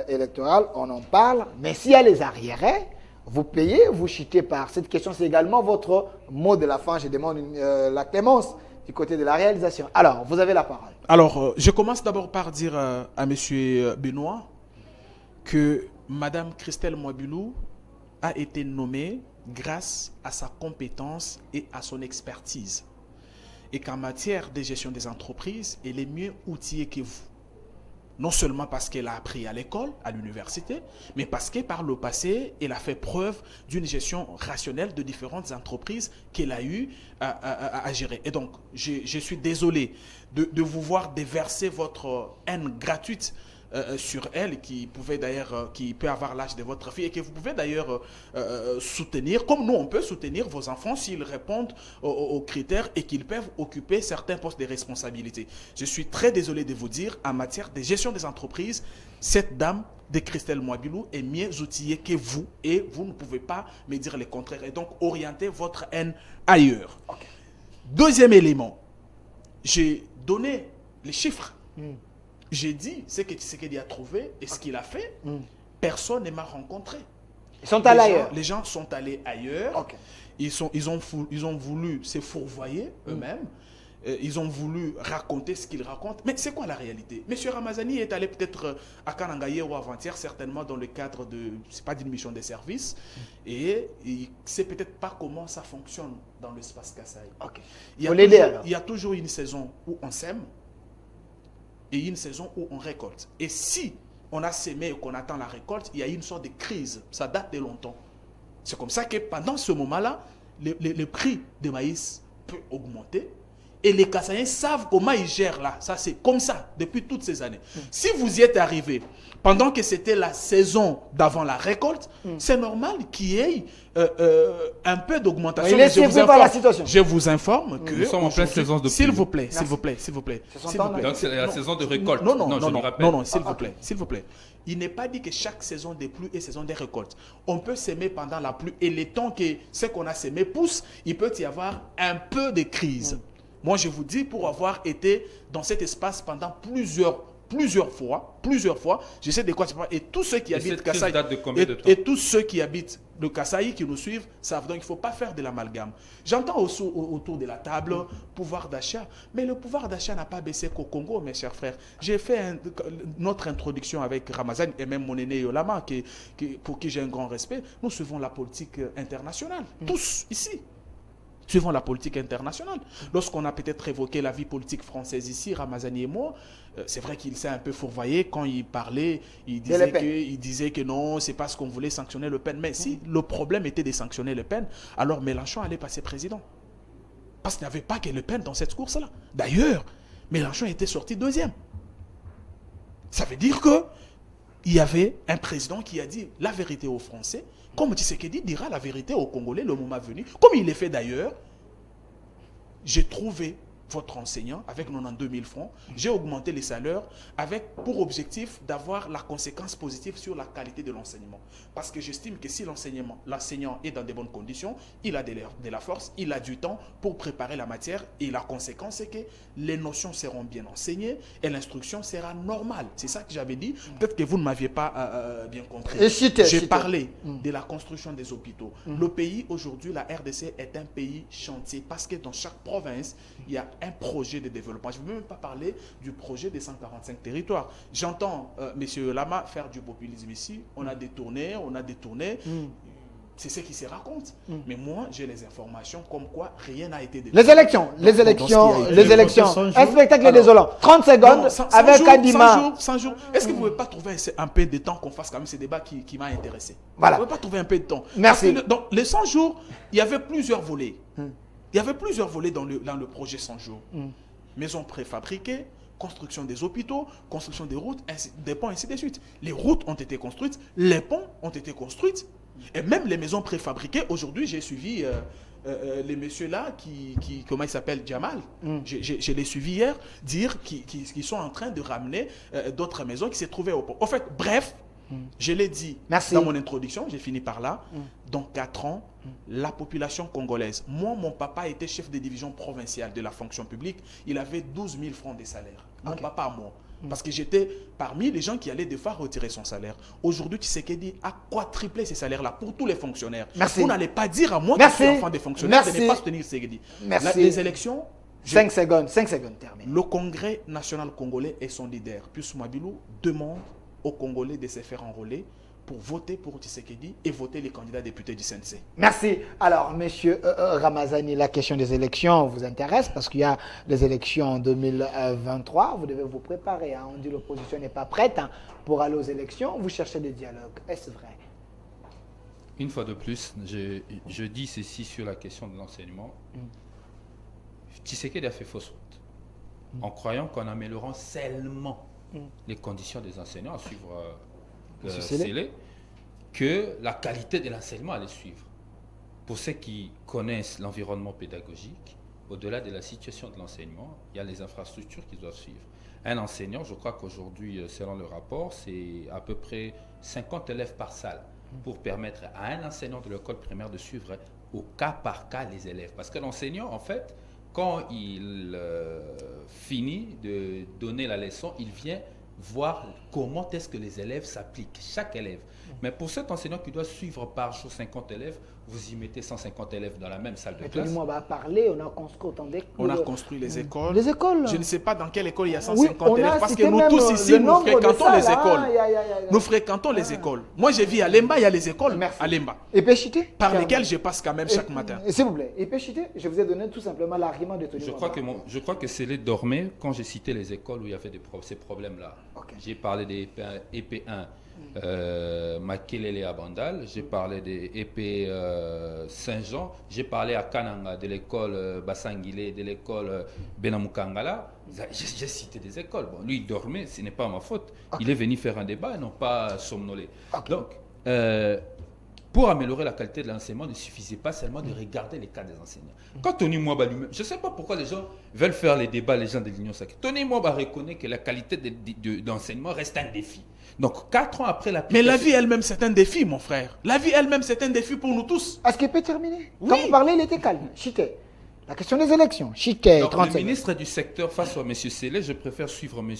A: électoral, on en parle, mais s'il y a les arriérés, vous payez, vous chutez par. Cette question, c'est également votre mot de la fin. Je demande la clémence du côté de la réalisation. Alors, vous avez la parole.
B: Alors, je commence d'abord par dire à M. Benoît que Mme Christelle Mouabilou a été nommée grâce à sa compétence et à son expertise. Et qu'en matière de gestion des entreprises, elle est mieux outillée que vous. Non seulement parce qu'elle a appris à l'école, à l'université, mais parce que par le passé, elle a fait preuve d'une gestion rationnelle de différentes entreprises qu'elle a eu à gérer. Et donc, je suis désolé de vous voir déverser votre haine gratuite sur elle, qui peut avoir l'âge de votre fille et que vous pouvez d'ailleurs soutenir, comme nous on peut soutenir vos enfants s'ils répondent aux critères et qu'ils peuvent occuper certains postes de responsabilité. Je suis très désolé de vous dire, en matière de gestion des entreprises, cette dame de Christelle Mouabilou est mieux outillée que vous et vous ne pouvez pas me dire le contraire et donc orienter votre haine ailleurs. Okay. Deuxième élément, j'ai donné les chiffres. J'ai dit ce qu'il a trouvé et ce qu'il a fait. Personne ne m'a rencontré.
A: Ils sont allés ailleurs.
B: Les gens sont allés ailleurs.
A: Okay.
B: Ils ont voulu se fourvoyer eux-mêmes. Ils ont voulu raconter ce qu'ils racontent. Mais c'est quoi la réalité? Monsieur Ramazani est allé peut-être à Kanangaye ou avant-hier, certainement dans le cadre c'est pas d'une mission de service. Et il ne sait peut-être pas comment ça fonctionne dans l'espace Kasaï.
A: Okay.
B: Il y a toujours une saison où on sème et une saison où on récolte. Et si on a sémé et qu'on attend la récolte, il y a une sorte de crise. Ça date de longtemps. C'est comme ça que pendant ce moment-là, le prix de maïs peut augmenter. Et les Kassaïens savent comment ils gèrent là. Ça, c'est comme ça depuis toutes ces années. Si vous y êtes arrivé pendant que c'était la saison d'avant la récolte, c'est normal qu'il y ait un peu d'augmentation.
A: Je
B: vous informe que...
C: Nous sommes en pleine saison de pluie.
B: S'il vous plaît.
C: Donc c'est la saison de récolte.
B: Non, s'il vous plaît. Il n'est pas dit que chaque saison des pluies est saison des récoltes. On peut s'aimer pendant la pluie et le temps que ce qu'on a sémé pousse, il peut y avoir un peu de crise. Moi, je vous dis, pour avoir été dans cet espace pendant plusieurs fois, je sais de quoi tu parles. Et tous ceux qui habitent Kasaï, et tous ceux qui habitent le Kasaï, qui nous suivent, savent. Donc, il ne faut pas faire de l'amalgame. J'entends autour de la table pouvoir d'achat, mais le pouvoir d'achat n'a pas baissé qu'au Congo, mes chers frères. J'ai fait notre introduction avec Ramazani et même mon aîné Yolama, pour qui j'ai un grand respect. Nous suivons la politique internationale, tous ici. Suivant la politique internationale. Lorsqu'on a peut-être évoqué la vie politique française ici, Ramazani et moi, c'est vrai qu'il s'est un peu fourvoyé quand il parlait, il disait que non, c'est parce qu'on voulait sanctionner Le Pen. Mais si le problème était de sanctionner Le Pen, alors Mélenchon allait passer président. Parce qu'il n'y avait pas que Le Pen dans cette course-là. D'ailleurs, Mélenchon était sorti deuxième. Ça veut dire qu'il y avait un président qui a dit la vérité aux Français, comme Tshisekedi dira la vérité aux Congolais le moment venu, comme il l'a fait d'ailleurs. J'ai trouvé votre enseignant avec 92 000 francs, j'ai augmenté les salaires avec pour objectif d'avoir la conséquence positive sur la qualité de l'enseignement. Parce que j'estime que si l'enseignant est dans de bonnes conditions, il a de la force, il a du temps pour préparer la matière et la conséquence c'est que les notions seront bien enseignées et l'instruction sera normale. C'est ça que j'avais dit. Peut-être que vous ne m'aviez pas bien compris. J'ai parlé de la construction des hôpitaux. Le pays aujourd'hui, la RDC est un pays chantier parce que dans chaque province, il y a un projet de développement. Je ne veux même pas parler du projet des 145 territoires. J'entends M. Lama faire du populisme ici. On a détourné. C'est ce qui se raconte. Mais moi, j'ai les informations comme quoi rien n'a été détourné.
A: Les élections. Un spectacle désolant. 30 secondes avec Kadima.
B: 100 jours. Est-ce que vous ne pouvez pas trouver un peu de temps qu'on fasse quand même ce débat qui m'a intéressé?
A: Voilà.
B: Vous ne pouvez pas trouver un peu de temps?
A: Merci.
B: Parce que dans les 100 jours, il y avait plusieurs volets. Il y avait plusieurs volets dans le projet 100 jours. Maisons préfabriquées, construction des hôpitaux, construction des routes, des ponts, ainsi de suite. Les routes ont été construites, les ponts ont été construits, et même les maisons préfabriquées. Aujourd'hui, j'ai suivi les messieurs là, comment il s'appelle, Jamal. Je l'ai suivi hier, dire qu'ils sont en train de ramener d'autres maisons qui s'est trouvées au pont. En fait, bref, je l'ai dit dans mon introduction, j'ai fini par là. Dans 4 ans, la population congolaise, moi, mon papa était chef de division provinciale de la fonction publique, il avait 12 000 francs de salaire. Mon papa à moi. Parce que j'étais parmi les gens qui allaient devoir retirer son salaire. Aujourd'hui, Tshisekedi a quadruplé ces salaires-là pour tous les fonctionnaires. Vous n'allez pas dire à moi que je suis enfant des fonctionnaires de ne pas soutenir Tshisekedi. Les élections...
A: 5 secondes, terminé.
B: Le Congrès national congolais et son leader, Pius Mwabilou, demande aux Congolais de se faire enrôler pour voter pour Tshisekedi et voter les candidats députés du CNC.
A: Merci. Alors, monsieur Ramazani, la question des élections vous intéresse parce qu'il y a les élections en 2023. Vous devez vous préparer. On dit que l'opposition n'est pas prête pour aller aux élections. Vous cherchez des dialogues. Est-ce vrai?
C: Une fois de plus, je dis ceci sur la question de l'enseignement. Tshisekedi a fait fausse route en croyant qu'en améliorant seulement les conditions des enseignants à suivre Célé, que la qualité de l'enseignement allait suivre. Pour ceux qui connaissent l'environnement pédagogique, au-delà de la situation de l'enseignement, il y a les infrastructures qui doivent suivre. Un enseignant, je crois qu'aujourd'hui, selon le rapport, c'est à peu près 50 élèves par salle pour permettre à un enseignant de l'école primaire de suivre au cas par cas les élèves. Parce que l'enseignant, en fait, quand il finit de donner la leçon, il vient voir comment est-ce que les élèves s'appliquent, chaque élève. Mais pour cet enseignant qui doit suivre par jour 50 élèves, vous y mettez 150 élèves dans la même salle de classe.
A: On va parler, on a construit autant d'écoles.
B: On a construit les écoles.
A: Les écoles.
B: Je ne sais pas dans quelle école il y a 150 élèves, parce que nous tous ici, nous fréquentons les écoles. Nous fréquentons les écoles. Moi, j'ai vu à Lemba, il y a les écoles. À Lemba.
A: Et Péchité,
B: par lesquelles je passe quand même chaque matin.
A: S'il vous plaît, et Péchité, je vous ai donné tout simplement l'argument de Tony.
C: Je crois que Célé dormait quand j'ai cité les écoles où il y avait ces problèmes-là. J'ai parlé des EP1. Makelele à Bandal, j'ai parlé des EP Saint-Jean, j'ai parlé à Kananga de l'école Bassangile, de l'école Benamukangala. J'ai cité des écoles. Bon, lui, il dormait, ce n'est pas ma faute. Il est venu faire un débat et non pas somnoler. Donc, pour améliorer la qualité de l'enseignement, il ne suffisait pas seulement de regarder les cas des enseignants. Quand Tony Mwaba lui-même, je ne sais pas pourquoi les gens veulent faire les débats, les gens de l'Union sacrée. Tony Mwaba reconnaît que la qualité d'enseignement reste un défi. Donc, 4 ans après la...
B: Mais la vie elle-même, c'est un défi, mon frère. La vie elle-même, c'est un défi pour nous tous.
A: Est-ce qu'il peut terminer?
B: Oui.
A: Quand vous parlez, il était calme. Chité. La question des élections. Chiquet,
C: Donc,
A: 30
C: le
A: secondes.
C: ministre du secteur face à M. Sélé, je préfère suivre M.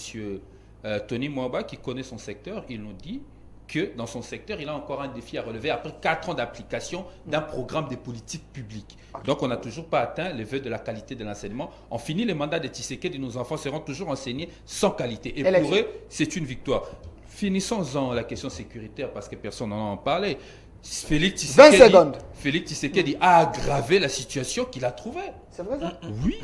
C: Tony Mwaba qui connaît son secteur. Il nous dit que dans son secteur, il a encore un défi à relever après 4 ans d'application d'un programme de politique publique. Donc, on n'a toujours pas atteint les vœux de la qualité de l'enseignement. On finit le mandat de Tshisekedi, nos enfants seront toujours enseignés sans qualité. Et pour eux, c'est une victoire. Finissons-en la question sécuritaire parce que personne n'en a parlé. Félix Tshisekedi a aggravé la situation qu'il a trouvée.
A: C'est vrai ça?
C: Oui.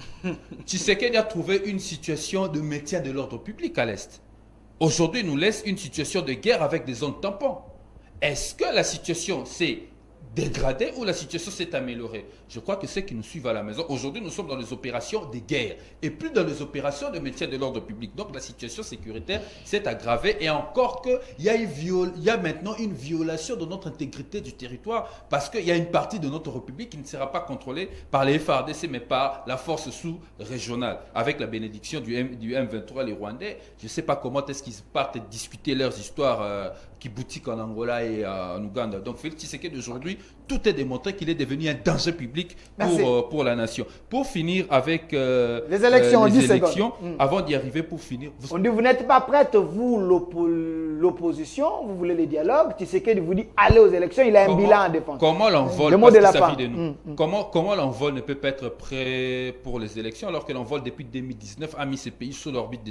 C: Tshisekedi a trouvé une situation de maintien de l'ordre public à l'Est. Aujourd'hui, il nous laisse une situation de guerre avec des zones tampons. Est-ce que la situation s'est dégradée ou la situation s'est améliorée? Je crois que ceux qui nous suivent à la maison, aujourd'hui, nous sommes dans les opérations de guerre et plus dans les opérations de maintien de l'ordre public. Donc, la situation sécuritaire s'est aggravée et encore qu'il y a maintenant une violation de notre intégrité du territoire parce qu'il y a une partie de notre République qui ne sera pas contrôlée par les FARDC mais par la force sous-régionale. Avec la bénédiction du M23, les Rwandais, je ne sais pas comment est-ce qu'ils partent discuter leurs histoires qui boutiquent en Angola et en Ouganda. Donc, Félix Tshisekedi d'aujourd'hui, tout est démontré qu'il est devenu un danger public pour la nation. Pour finir avec
A: les élections,
C: avant d'y arriver, pour finir...
A: On dit, vous n'êtes pas prête, vous, l'opposition, vous voulez les dialogues. Tshisekedi vous dit, allez aux élections, il a un bilan à défendre.
C: Comment l'envol, parce qu'il s'agit de nous, comment l'envol ne peut pas être prêt pour les élections alors que l'envol, depuis 2019, a mis ce pays sous l'orbite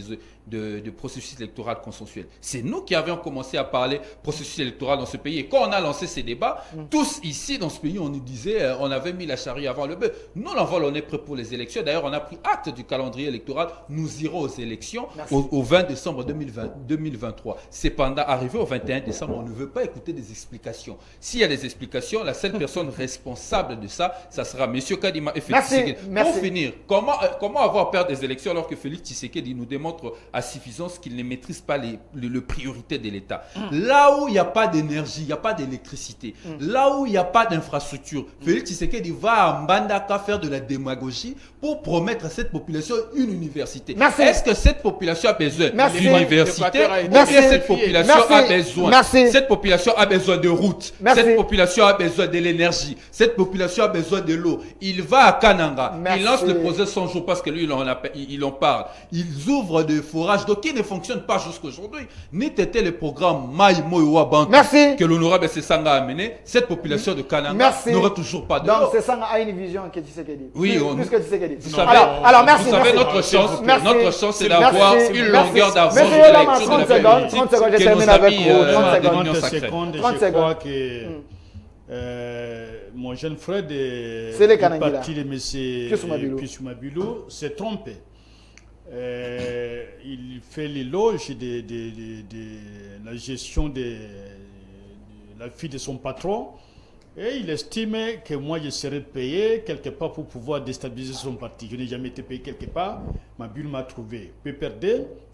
C: de processus électoral consensuel. C'est nous qui avions commencé à parler processus électoral dans ce pays. Et quand on a lancé ces débats, tous ici dans ce pays, on nous disait, on avait mis la charrue avant le bœuf. Nous, l'envol, on est prêt pour les élections. D'ailleurs, on a pris acte du calendrier électoral. Nous irons aux élections au 20 décembre 2023. Cependant, arrivé au 21 décembre, on ne veut pas écouter des explications. S'il y a des explications, la seule personne responsable de ça, ça sera M. Kadima et Félix Tshisekedi. Pour finir, comment avoir peur des élections alors que Félix Tshisekedi nous démontre à suffisance qu'il ne maîtrise pas les priorités de l'État? Là où il n'y a pas d'énergie, il n'y a pas d'électricité, là où il n'y a pas d'infrastructure, Félix Tshisekedi va à Mbandaka faire de la démagogie pour promettre à cette population une université. Est-ce que cette population a besoin d'une université ou bien cette population a besoin Cette population a besoin de routes, cette population a besoin de l'énergie, cette population a besoin de l'eau. Il va à Kananga, il lance le projet 100 jours parce que lui, il en parle. Ils ouvrent des forages d'eau qui ne fonctionnent pas jusqu'à aujourd'hui. Ni t'étais le programme Maï Moïwa Bank que l'honorable Sessanga a mené, cette population de Kananga n'aura toujours pas de
A: l'eau. Donc Sessanga a une vision que Tshisekedi.
C: Oui,
A: plus que Tshisekedi.
C: Vous savez, notre chance, c'est d'avoir une longueur d'avance de lecture de la politique que nos amis de
D: 30 secondes. Je crois que mon jeune frère du parti de M. Piussumabilou s'est trompé. Il fait l'éloge de la gestion de la fille de son patron et il estimait que moi je serais payé quelque part pour pouvoir déstabiliser son parti. Je n'ai jamais été payé quelque part. Ma bulle m'a trouvé PPRD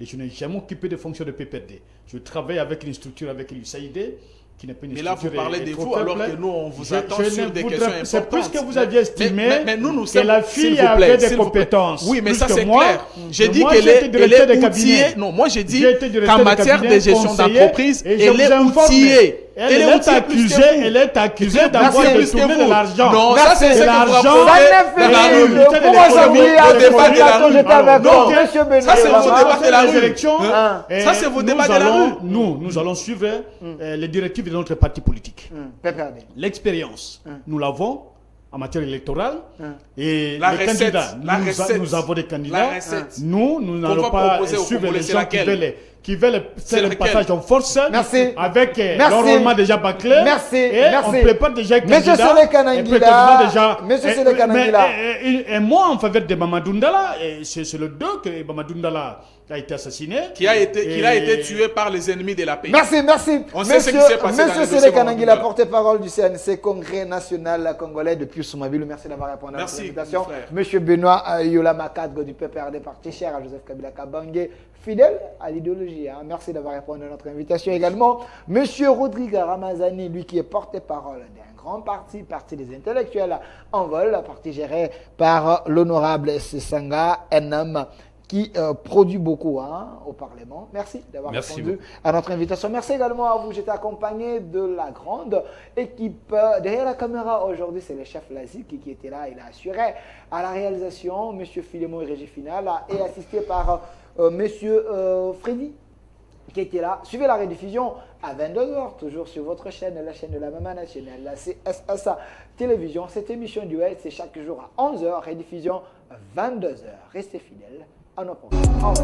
D: et je n'ai jamais occupé de fonction de PPRD. Je travaille avec une structure, avec l'USAID.
B: Mais là, vous parlez de vous alors que nous, on vous attend sur des questions importantes.
D: C'est plus que vous aviez estimé
B: que
D: la fille avait des compétences.
B: Oui, mais ça c'est clair. J'ai dit qu'elle est outillée. Non, moi j'ai dit qu'en matière de gestion d'entreprise, elle est outillée.
D: Elle est accusée d'avoir détourné de l'argent.
B: Non, ça c'est ce que vous
A: rapportez dans la rue.
B: Au débat de la rue.
A: Non,
B: ça c'est vos débats de la rue.
D: Ça c'est vos débats de la rue. Nous allons suivre les directives de notre parti politique. L'expérience, nous l'avons en matière électorale et les candidats. Nous avons des candidats. Nous n'allons pas suivre les gens qui veulent faire le passage en force avec l'enrôlement déjà bâclé. Et on prépare déjà un candidat. Et moi, en faveur de Mamadou Ndala, c'est le 2 que Mamadou Ndala a été assassiné.
B: Qui a été tué par les ennemis de la paix.
A: Merci.
B: On sait ce qui s'est passé dans le dossier
A: Séné Kanangui, la porte-parole du CNC, Congrès national congolais de Piussumabilou. Merci d'avoir répondu à notre invitation. Monsieur Benoît Yola Makadgo du PPRD, parti cher à Joseph Kabila Kabange, fidèle à l'idéologie. Merci d'avoir répondu à notre invitation également. Monsieur Rodrigue Ramazani, lui qui est porte-parole d'un grand parti des intellectuels, Envol, parti géré par l'honorable Sessanga, un homme qui produit beaucoup au Parlement. Merci d'avoir répondu à notre invitation. Merci également à vous. J'étais accompagné de la grande équipe derrière la caméra. Aujourd'hui, c'est le chef Lazik qui était là. Il a assuré à la réalisation, M. Philémon et Régie Finale, et assisté par M. Freddy qui était là. Suivez la rediffusion à 22h, toujours sur votre chaîne, la chaîne de la Maman Nationale, la CSSA Télévision. Cette émission Duel, c'est chaque jour à 11h, rediffusion à 22h. Restez fidèles à nos programmes. Au revoir.